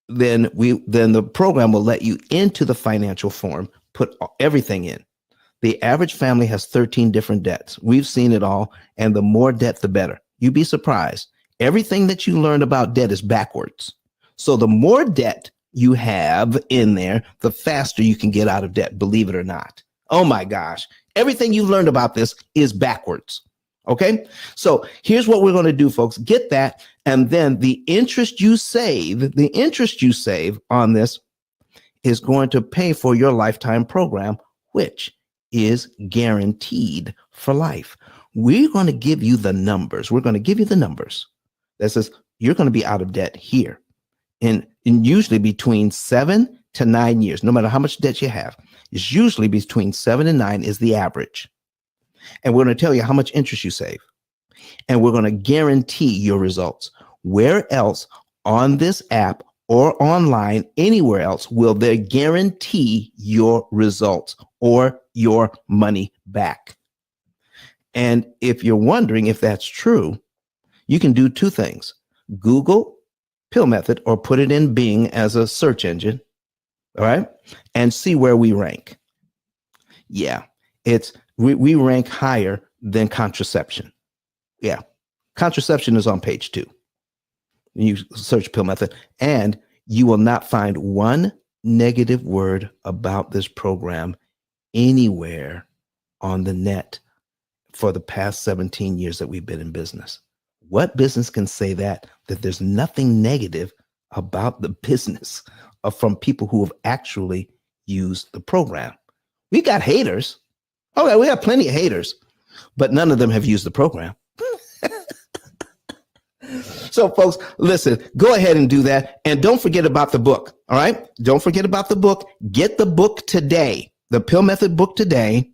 then the program will let you into the financial form, put everything in. The average family has 13 different debts. We've seen it all, and the more debt, the better. You'd be surprised. Everything that you learn about debt is backwards. So the more debt you have in there, the faster you can get out of debt, believe it or not. Oh my gosh. Everything you've learned about this is backwards. Okay. So here's what we're going to do, folks. Get that. And then the interest you save on this is going to pay for your lifetime program, which is guaranteed for life. We're going to give you the numbers. We're going to give you the numbers that says you're going to be out of debt here in usually between 7 to 9 years, no matter how much debt you have. It's usually between 7 and 9 is the average. And we're going to tell you how much interest you save. And we're going to guarantee your results. Where else on this app or online, anywhere else, will they guarantee your results or your money back? And if you're wondering if that's true, you can do two things. Google P.I.L.L method or put it in Bing as a search engine. All right. And see where we rank. Yeah, we rank higher than contraception. Yeah. Contraception is on page 2. You search P.I.L.L method and you will not find one negative word about this program anywhere on the net for the past 17 years that we've been in business. What business can say that there's nothing negative about the business from people who have actually used the program. We got haters. Okay, we have plenty of haters, but none of them have used the program. So, folks, listen, go ahead and do that. And don't forget about the book. All right. Don't forget about the book. Get the book today, the Pill Method book today.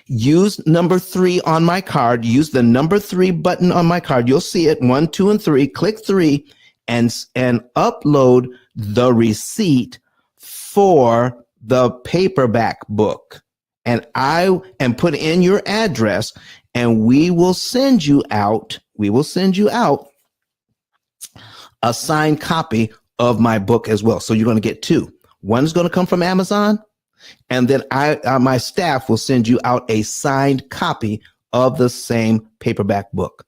Use number 3 on my card. Use the number 3 button on my card. You'll see it 1, 2, and 3. Click 3 and upload the receipt for the paperback book. And put in your address, and we will send you out. A signed copy of my book as well. So you're going to get 2. One is going to come from Amazon, and then my staff will send you out a signed copy of the same paperback book.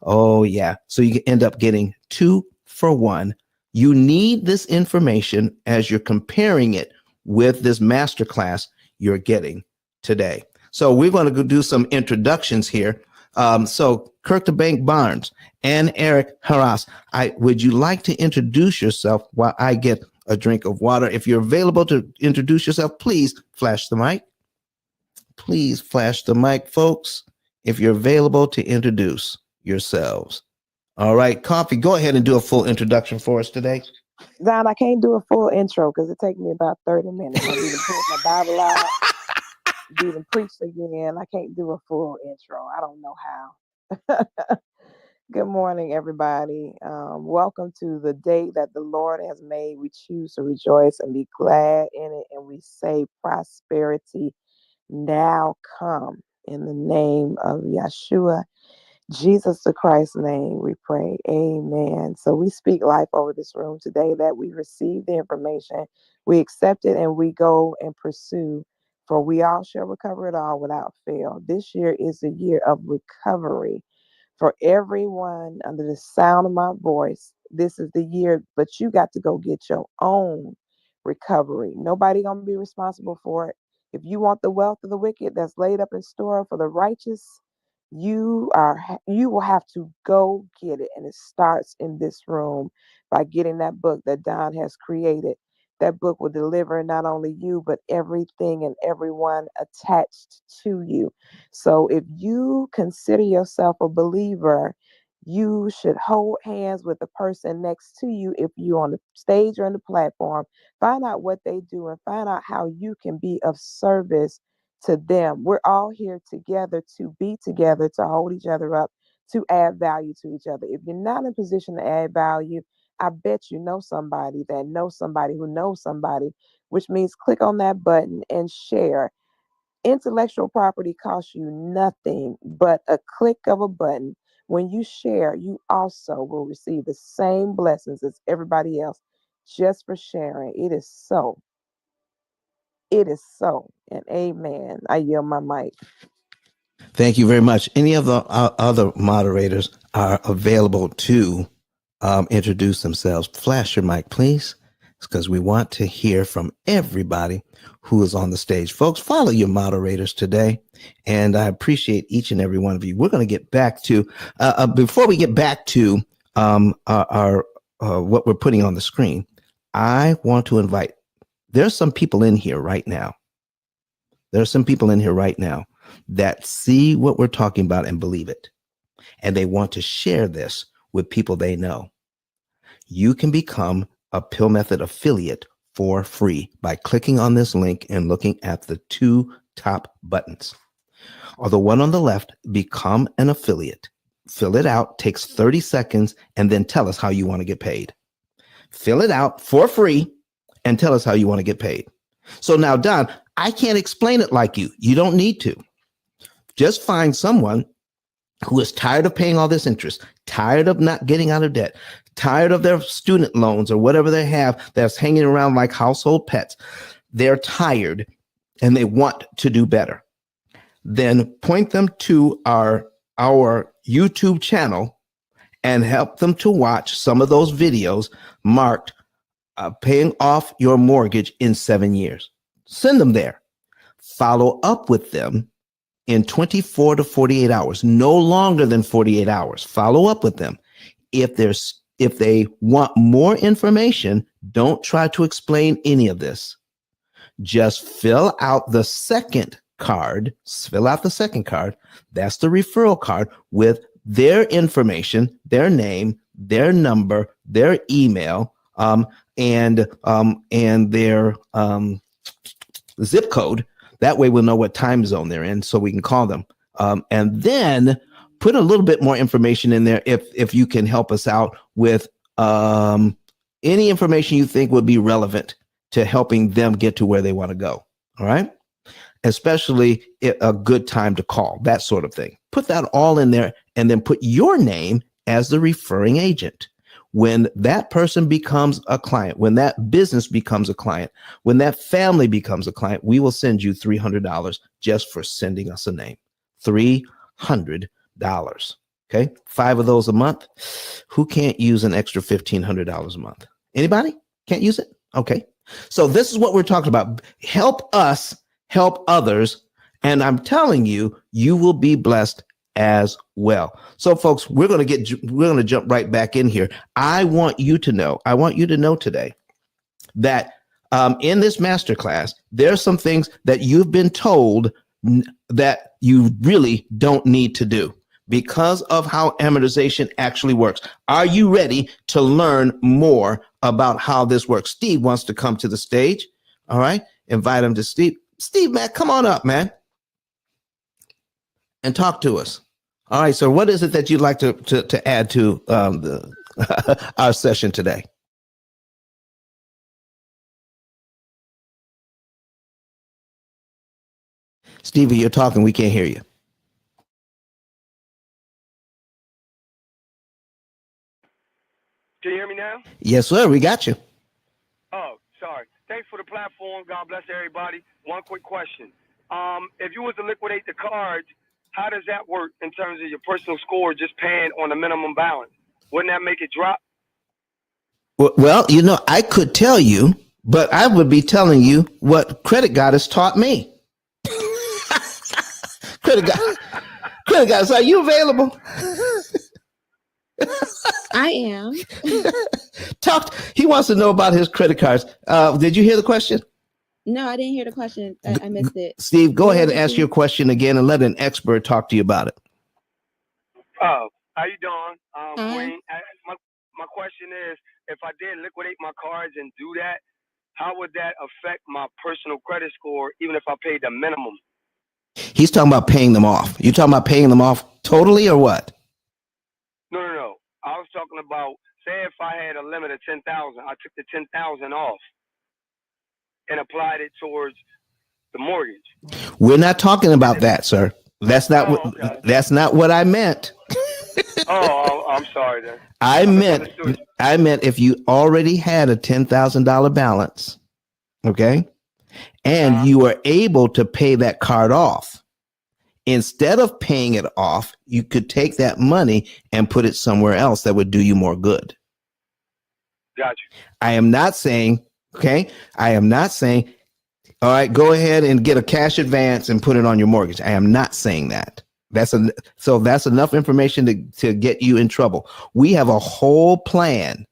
Oh, yeah. So you can end up getting 2 for 1. You need this information as you're comparing it with this masterclass you're getting today. So we're going to go do some introductions here. So Kirk the Bank Barnes and Eric Harras, would you like to introduce yourself while I get a drink of water? If you're available to introduce yourself, please flash the mic. Please flash the mic, folks, if you're available to introduce yourselves. All right, Coffee, go ahead and do a full introduction for us today. Don, I can't do a full intro because it takes me about 30 minutes. I need to pull my Bible out, do the preach again. I can't do a full intro. I don't know how. Good morning, everybody. Welcome to the day that the Lord has made. We choose to rejoice and be glad in it. And we say prosperity now come in the name of Yeshua, Jesus the Christ's name, we pray. Amen. So we speak life over this room today, that we receive the information, we accept it, and we go and pursue, for we all shall recover it all without fail. This year is the year of recovery for everyone under the sound of my voice. This is the year, but you got to go get your own recovery. Nobody gonna be responsible for it. If you want the wealth of the wicked that's laid up in store for the righteous, you will have to go get it. And it starts in this room by getting that book that Don has created. That book will deliver not only you, but everything and everyone attached to you. So if you consider yourself a believer, you should hold hands with the person next to you. If you're on the stage or on the platform, find out what they do and find out how you can be of service to them. We're all here together to be together, to hold each other up, to add value to each other. If you're not in a position to add value, I bet you know somebody that knows somebody who knows somebody, which means click on that button and share. Intellectual property costs you nothing but a click of a button. When you share, you also will receive the same blessings as everybody else just for sharing. It is so. It is so. And amen. I yield my mic. Thank you very much. Any of the other moderators are available to introduce themselves. Flash your mic, please, because we want to hear from everybody who is on the stage. Folks, follow your moderators today, and I appreciate each and every one of you. We're going to get back to, before we get back to our what we're putting on the screen, I want to invite, there's some people in here right now. There are some people in here right now that see what we're talking about and believe it. And they want to share this with people they know. You can become a Pill Method affiliate for free by clicking on this link and looking at the 2 top buttons. Or the one on the left, become an affiliate. Fill it out, takes 30 seconds, and then tell us how you want to get paid. Fill it out for free and tell us how you want to get paid. So now, Don, I can't explain it like you. You don't need to. Just find someone who is tired of paying all this interest, tired of not getting out of debt, tired of their student loans or whatever they have that's hanging around like household pets. They're tired and they want to do better. Then point them to our YouTube channel and help them to watch some of those videos marked paying off your mortgage in 7 years. Send them there. Follow up with them in 24 to 48 hours, no longer than 48 hours. Follow up with them. If if they want more information, don't try to explain any of this. Just fill out the second card. Fill out the second card. That's the referral card with their information, their name, their number, their email, and their zip code. That way we'll know what time zone they're in so we can call them. And then put a little bit more information in there if you can help us out with any information you think would be relevant to helping them get to where they want to go. All right. Especially a good time to call, that sort of thing. Put that all in there and then put your name as the referring agent. When that person becomes a client, when that business becomes a client, when that family becomes a client, we will send you $300 just for sending us a name. $300. Okay. 5 of those a month. Who can't use an extra $1,500 a month? Anybody can't use it? Okay. So this is what we're talking about. Help us help others. And I'm telling you, you will be blessed as well. So folks, we're going to jump right back in here. I want you to know today that in this masterclass, there are some things that you've been told that you really don't need to do because of how amortization actually works. Are you ready to learn more about how this works? Steve wants to come to the stage. All right. Invite him to Steve. Steve, man, come on up, man, and talk to us. All right. So what is it that you'd like to add to our session today? Stevie, you're talking. We can't hear you. Can you hear me now? Yes, sir. We got you. Oh, sorry. Thanks for the platform. God bless everybody. One quick question. If you was to liquidate the cards, how does that work in terms of your personal score just paying on the minimum balance? Wouldn't that make it drop? Well, I could tell you, but I would be telling you what Credit Goddess taught me. Credit Goddess, are you available? I am. He wants to know about his credit cards. Did you hear the question? No, I didn't hear the question. I missed it. Steve, go ahead and ask your question again and let an expert talk to you about it. Oh, how you doing, Queen? My question is, if I did liquidate my cards and do that, how would that affect my personal credit score, even if I paid the minimum? He's talking about paying them off. You talking about paying them off totally or what? No. I was talking about, say if I had a limit of 10,000, I took the 10,000 off and applied it towards the mortgage. We're not talking about that, sir. That's not that's not what I meant. I'm sorry then. I meant if you already had a $10,000 balance, okay, and you were able to pay that card off, instead of paying it off, you could take that money and put it somewhere else that would do you more good. Gotcha. I am not saying, all right, go ahead and get a cash advance and put it on your mortgage. I am not saying that. That's enough information to get you in trouble. We have a whole plan.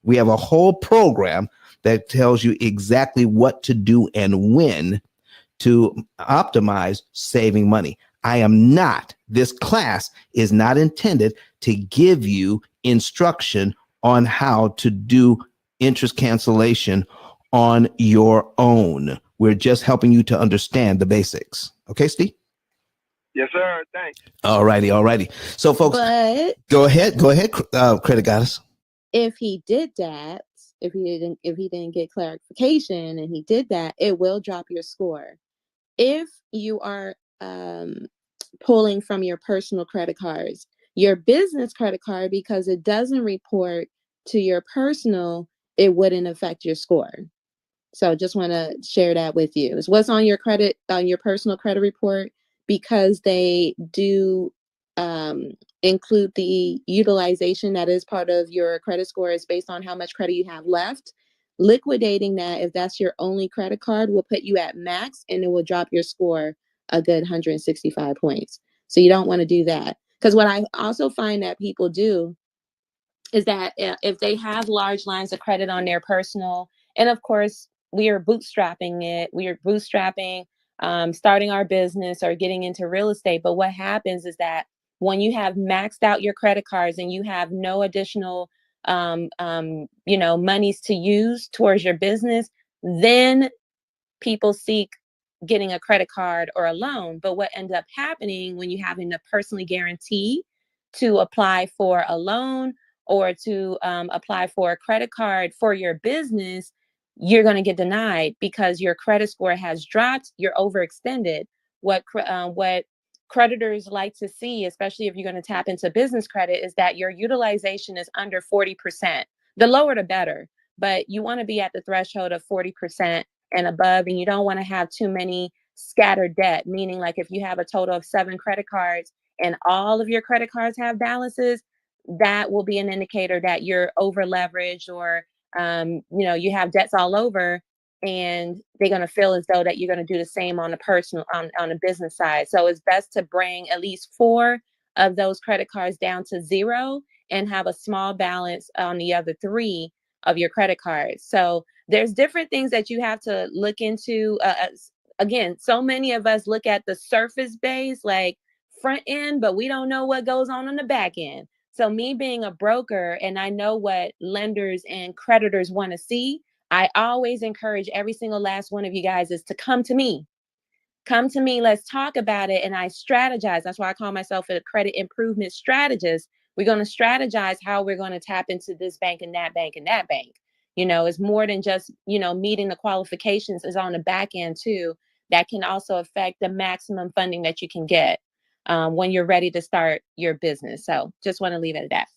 We have a whole program that tells you exactly what to do and when to optimize saving money. This class is not intended to give you instruction on how to do interest cancellation on your own. We're just helping you to understand the basics. Okay, Steve? Yes, sir. Thanks. All righty. So, folks, go ahead, Credit Goddess. If he did that, if he didn't get clarification and he did that, it will drop your score. If you are pulling from your personal credit cards, your business credit card, because it doesn't report to your personal, it wouldn't affect your score. So just want to share that with you. It's what's on your personal credit report, because they do include the utilization that is part of your credit score is based on how much credit you have left. Liquidating that, if that's your only credit card, will put you at max and it will drop your score a good 165 points. So you don't want to do that. Because what I also find that people do is that if they have large lines of credit on their personal, and of course we are bootstrapping it, we are bootstrapping starting our business or getting into real estate. But what happens is that when you have maxed out your credit cards and you have no additional monies to use towards your business, then people seek getting a credit card or a loan. But what ends up happening when you having to personally guarantee to apply for a loan or to apply for a credit card for your business, you're going to get denied because your credit score has dropped. You're overextended. What creditors like to see, especially if you're going to tap into business credit, is that your utilization is under 40%. The lower the better, but you want to be at the threshold of 40% and above, and you don't want to have too many scattered debt, meaning like if you have a total of 7 credit cards and all of your credit cards have balances, that will be an indicator that you're over leveraged or you have debts all over, and they're going to feel as though that you're going to do the same on the personal on the business side. So it's best to bring at least 4 of those credit cards down to 0 and have a small balance on the other 3 of your credit cards. So there's different things that you have to look into. Again, so many of us look at the surface base, like front end, but we don't know what goes on the back end. So me being a broker, and I know what lenders and creditors want to see, I always encourage every single last one of you guys is to come to me. Come to me, let's talk about it. And I strategize. That's why I call myself a credit improvement strategist. We're going to strategize how we're going to tap into this bank and that bank and that bank. It's more than just, meeting the qualifications is on the back end too. That can also affect the maximum funding that you can get when you're ready to start your business. So just want to leave it at that.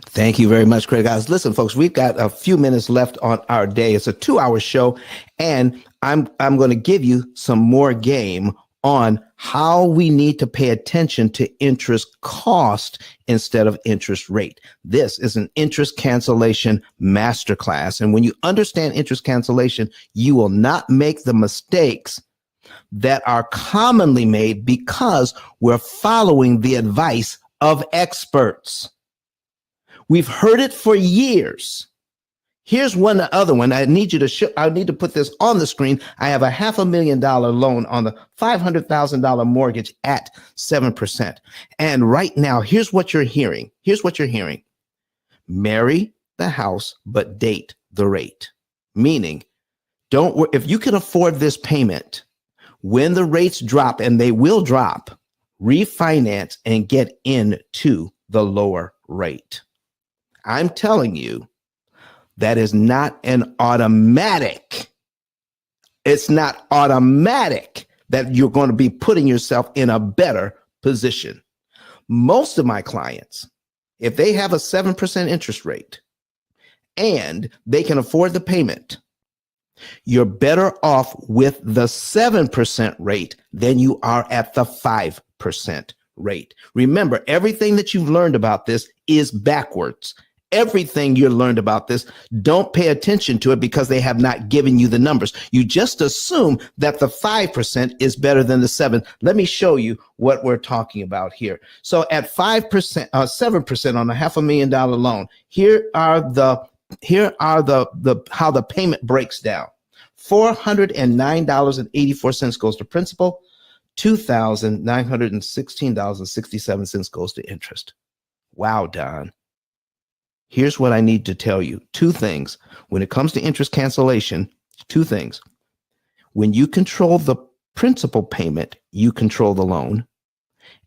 Thank you very much, Craig. Guys, listen, folks, we've got a few minutes left on our day. It's a 2-hour show, and I'm going to give you some more game on how we need to pay attention to interest cost instead of interest rate. This is an interest cancellation masterclass. And when you understand interest cancellation, you will not make the mistakes that are commonly made because we're following the advice of experts. We've heard it for years. Here's one other one. I need to put this on the screen. I have a $500,000 loan on the $500,000 mortgage at 7%. And right now, here's what you're hearing. Marry the house, but date the rate. Meaning, if you can afford this payment, when the rates drop, and they will drop, refinance and get into the lower rate. I'm telling you, that is not an automatic. It's not automatic that you're going to be putting yourself in a better position. Most of my clients, if they have a 7% interest rate and they can afford the payment, you're better off with the 7% rate than you are at the 5% rate. Remember, everything that you've learned about this is backwards. Everything you learned about this, don't pay attention to it because they have not given you the numbers. You just assume that the 5% is better than the 7%. Let me show you what we're talking about here. So at 5%, 7% on a $500,000 loan, here are the how the payment breaks down. $409.84 goes to principal, $2,916.67 goes to interest. Wow, Don. Here's what I need to tell you. 2 things. When it comes to interest cancellation, 2 things. When you control the principal payment, you control the loan.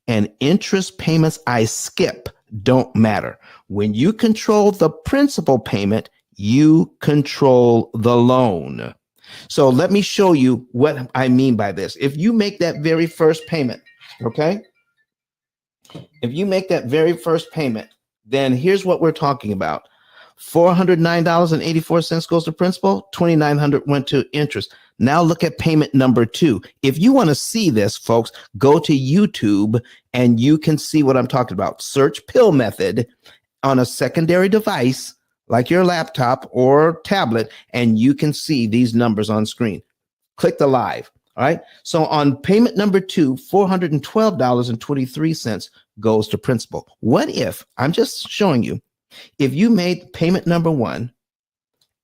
And interest payments I skip don't matter. When you control the principal payment, you control the loan. So let me show you what I mean by this. If you make that very first payment, okay? If you make that very first payment, then here's what we're talking about. $409.84 goes to principal, $2,900 went to interest. Now look at payment number 2. If you want to see this, folks, go to YouTube and you can see what I'm talking about. Search P.I.L.L method on a secondary device like your laptop or tablet, and you can see these numbers on screen. Click the live. All right. So on payment number 2, $412.23 goes to principal. What if, I'm just showing you, If you made payment number one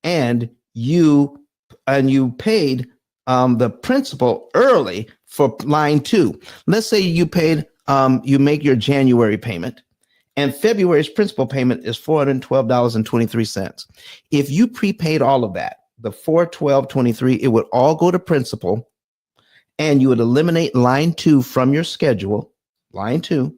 and you paid the principal early for line two, let's say you paid you make your January payment and February's principal payment is $412.23. If you prepaid all of that, the $412.23, it would all go to principal, and you would eliminate line two from your schedule, line two,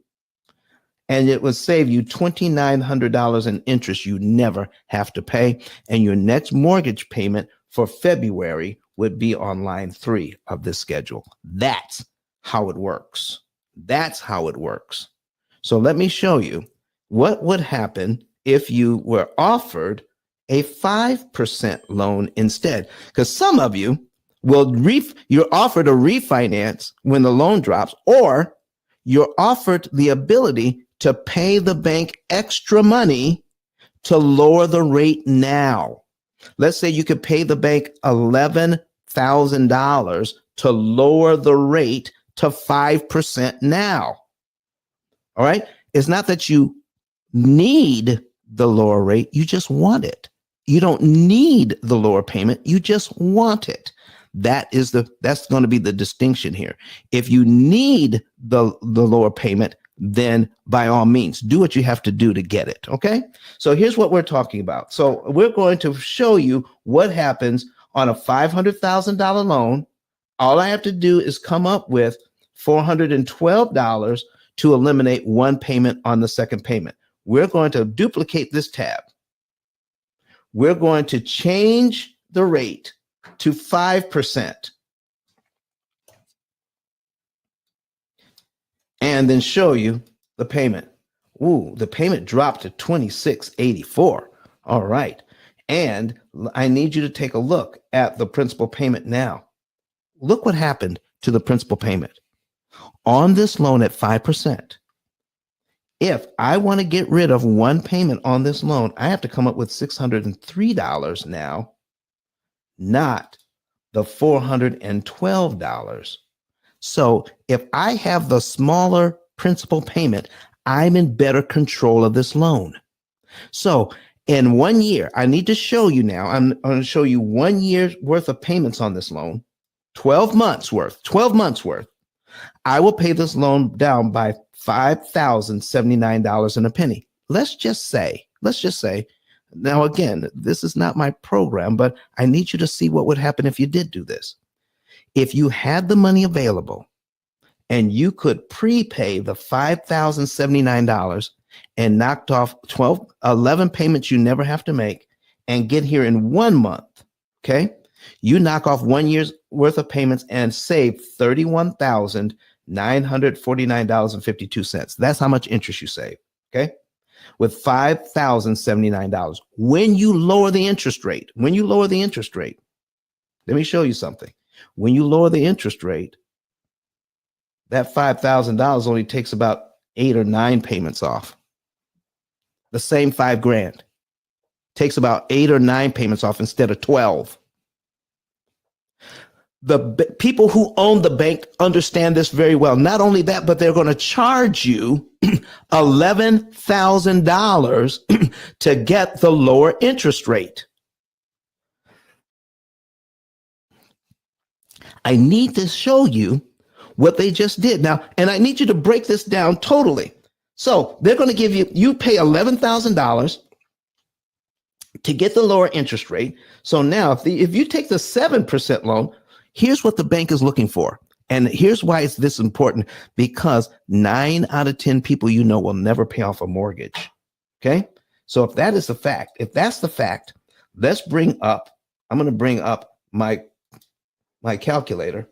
and it would save you $2,900 in interest you never have to pay. And your next mortgage payment for February would be on line three of this schedule. That's how it works. That's how it works. So let me show you what would happen if you were offered a 5% loan instead. Because some of you will, you're offered a refinance when the loan drops, or you're offered the ability to pay the bank extra money to lower the rate now. Let's say you could pay the bank $11,000 to lower the rate to 5% now. All right. It's not that you need the lower rate, you just want it. You don't need the lower payment, you just want it. That's going to be the distinction here. If you need the lower payment, then by all means, do what you have to do to get it. Okay. So here's what we're talking about. So we're going to show you what happens on a $500,000 loan. All I have to do is come up with $412 to eliminate one payment on the second payment. We're going to duplicate this tab. We're going to change the rate to 5% and then show you the payment. Ooh, the payment dropped to $26.84. All right. And I need you to take a look at the principal payment now. Look what happened to the principal payment. On this loan at 5%, if I want to get rid of one payment on this loan, I have to come up with $603 now, not the $412. So if I have the smaller principal payment, I'm in better control of this loan. So in 1 year, I need to show you now, I'm going to show you 1 year's worth of payments on this loan, 12 months worth. I will pay this loan down by $5,079 and a penny. Let's just say, now again, this is not my program, but I need you to see what would happen if you did do this. If you had the money available and you could prepay the $5,079 and knocked off 11 payments you never have to make and get here in 1 month, okay? You knock off 1 year's worth of payments and save $31,949.52. That's how much interest you save, okay? With $5,079. When you lower the interest rate, let me show you something. When you lower the interest rate, that $5,000 only takes about 8 or 9 payments off. The same $5,000 takes about 8 or 9 payments off instead of 12. The people who own the bank understand this very well. Not only that, but they're going to charge you $11,000 to get the lower interest rate. I need to show you what they just did now, and I need you to break this down totally. So they're going to give you pay $11,000 to get the lower interest rate. So now if you take the 7% loan, here's what the bank is looking for. And here's why it's this important, because 9 out of 10 people will never pay off a mortgage. Okay. So if that's the fact, I'm going to bring up my calculator.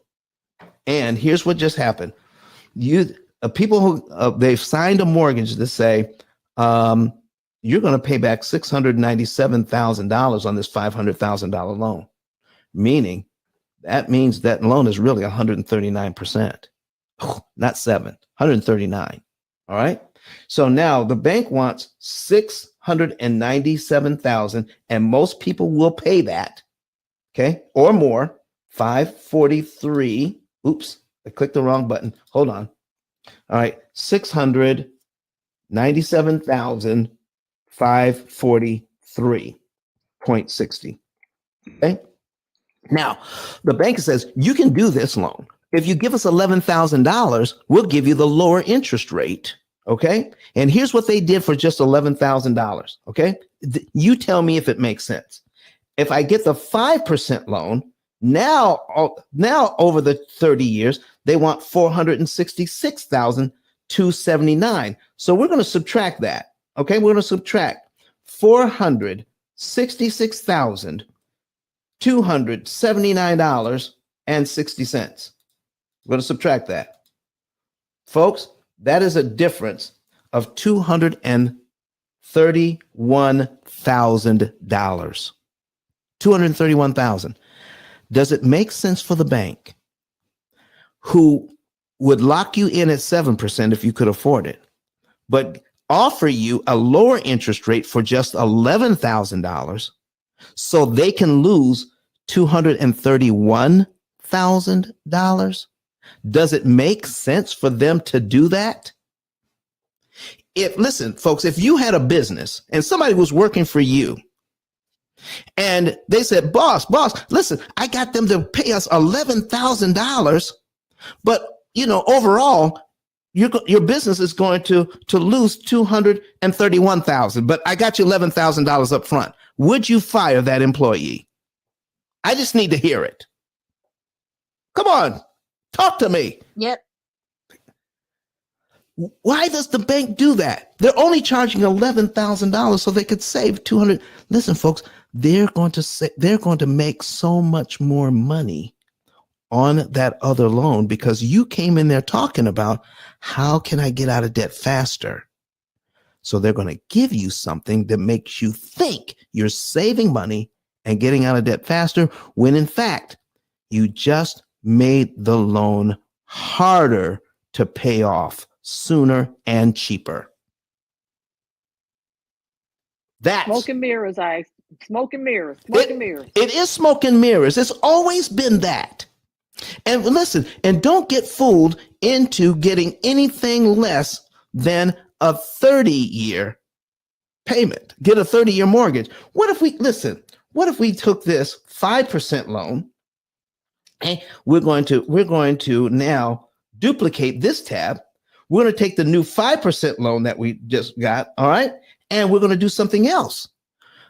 And here's what just happened. People who they've signed a mortgage that say you're going to pay back $697,000 on this $500,000 loan, meaning that means that loan is really 139%, not 139. All right. So now the bank wants $697,000, and most people will pay that. Okay, or more. 543. Oops, I clicked the wrong button. Hold on. All right, $697,000 543.60. Okay. Now, the bank says you can do this loan. If you give us $11,000, we'll give you the lower interest rate. Okay. And here's what they did for just $11,000. Okay. You tell me if it makes sense. If I get the 5% loan, now over the 30 years, they want $466,279. So we're going to subtract that. Okay. We're going to subtract $466,279.60. We're going to subtract that. Folks, that is a difference of $231,000. $231,000. Does it make sense for the bank, who would lock you in at 7% if you could afford it, but offer you a lower interest rate for just $11,000 so they can lose $231,000? Does it make sense for them to do that? Listen, folks, if you had a business and somebody was working for you and they said, boss, listen, I got them to pay us $11,000, but overall, your business is going to lose $231,000, but I got you $11,000 up front. Would you fire that employee? I just need to hear it. Come on, talk to me. Yep. Why does the bank do that? They're only charging $11,000 so they could save $200. Listen, folks, they're going to make so much more money on that other loan because you came in there talking about how can I get out of debt faster? So they're going to give you something that makes you think you're saving money and getting out of debt faster, when in fact, you just made the loan harder to pay off sooner and cheaper. That's smoke and mirrors. Smoke and mirrors. It is smoke and mirrors. It's always been that. And listen, and don't get fooled into getting anything less than a 30-year payment. Get a 30-year mortgage. What if we took this 5% loan and we're going to now duplicate this tab. We're going to take the new 5% loan that we just got, all right? And we're going to do something else.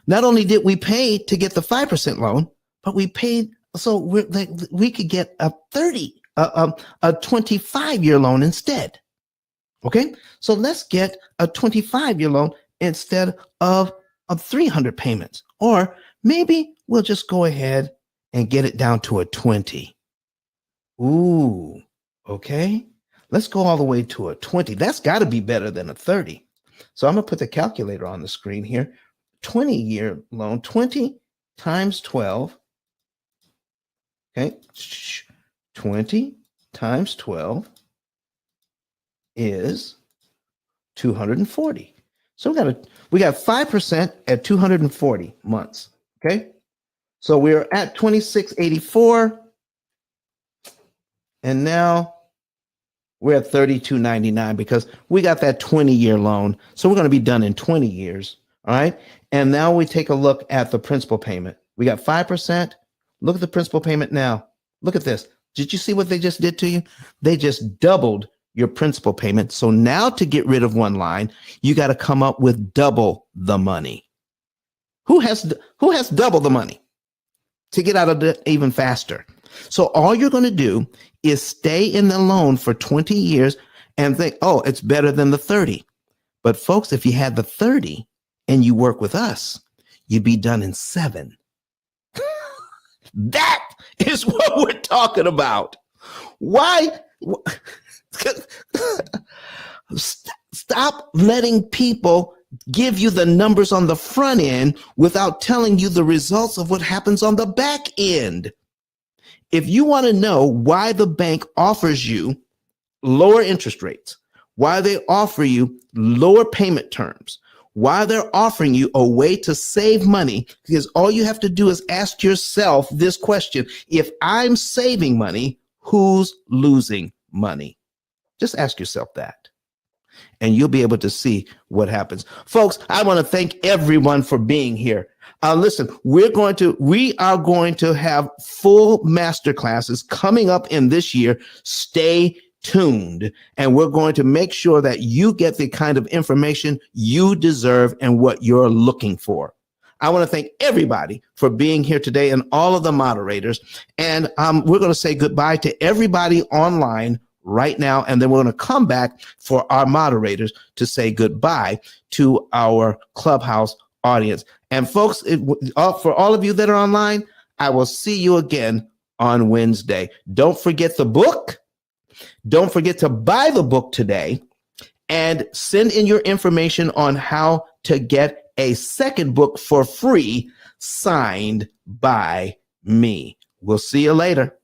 Not only did we pay to get the 5% loan, but we paid so we could get a 25-year loan instead. Okay? So let's get a 25-year loan instead of 300 payments. Or maybe we'll just go ahead and get it down to a 20. Ooh, okay. Let's go all the way to a 20. That's got to be better than a 30. So I'm going to put the calculator on the screen here. 20-year loan, 20 times 12. Okay. 20 times 12 is 240. So we got 5% at 240 months. Okay. So we're at 2684. And now we're at 32.99 because we got that 20-year loan. So we're going to be done in 20 years. All right. And now we take a look at the principal payment. We got 5%. Look at the principal payment now. Look at this. Did you see what they just did to you? They just doubled your principal payment. So now to get rid of one line, you got to come up with double the money. Who has double the money to get out of debt even faster? So all you're going to do is stay in the loan for 20 years and think, oh, it's better than the 30. But folks, if you had the 30 and you work with us, you'd be done in 7. That is what we're talking about. Why? Stop letting people give you the numbers on the front end without telling you the results of what happens on the back end. If you want to know why the bank offers you lower interest rates, why they offer you lower payment terms, why they're offering you a way to save money, because all you have to do is ask yourself this question: if I'm saving money, who's losing money? Just ask yourself that. and you'll be able to see what happens. Folks, I want to thank everyone for being here. Listen, we are going to have full master classes coming up in this year. Stay tuned, and we're going to make sure that you get the kind of information you deserve and what you're looking for. I want to thank everybody for being here today and all of the moderators. And we're going to say goodbye to everybody online right now. And then we're going to come back for our moderators to say goodbye to our Clubhouse audience. And folks, for all of you that are online, I will see you again on Wednesday. Don't forget the book. Don't forget to buy the book today and send in your information on how to get a second book for free signed by me. We'll see you later.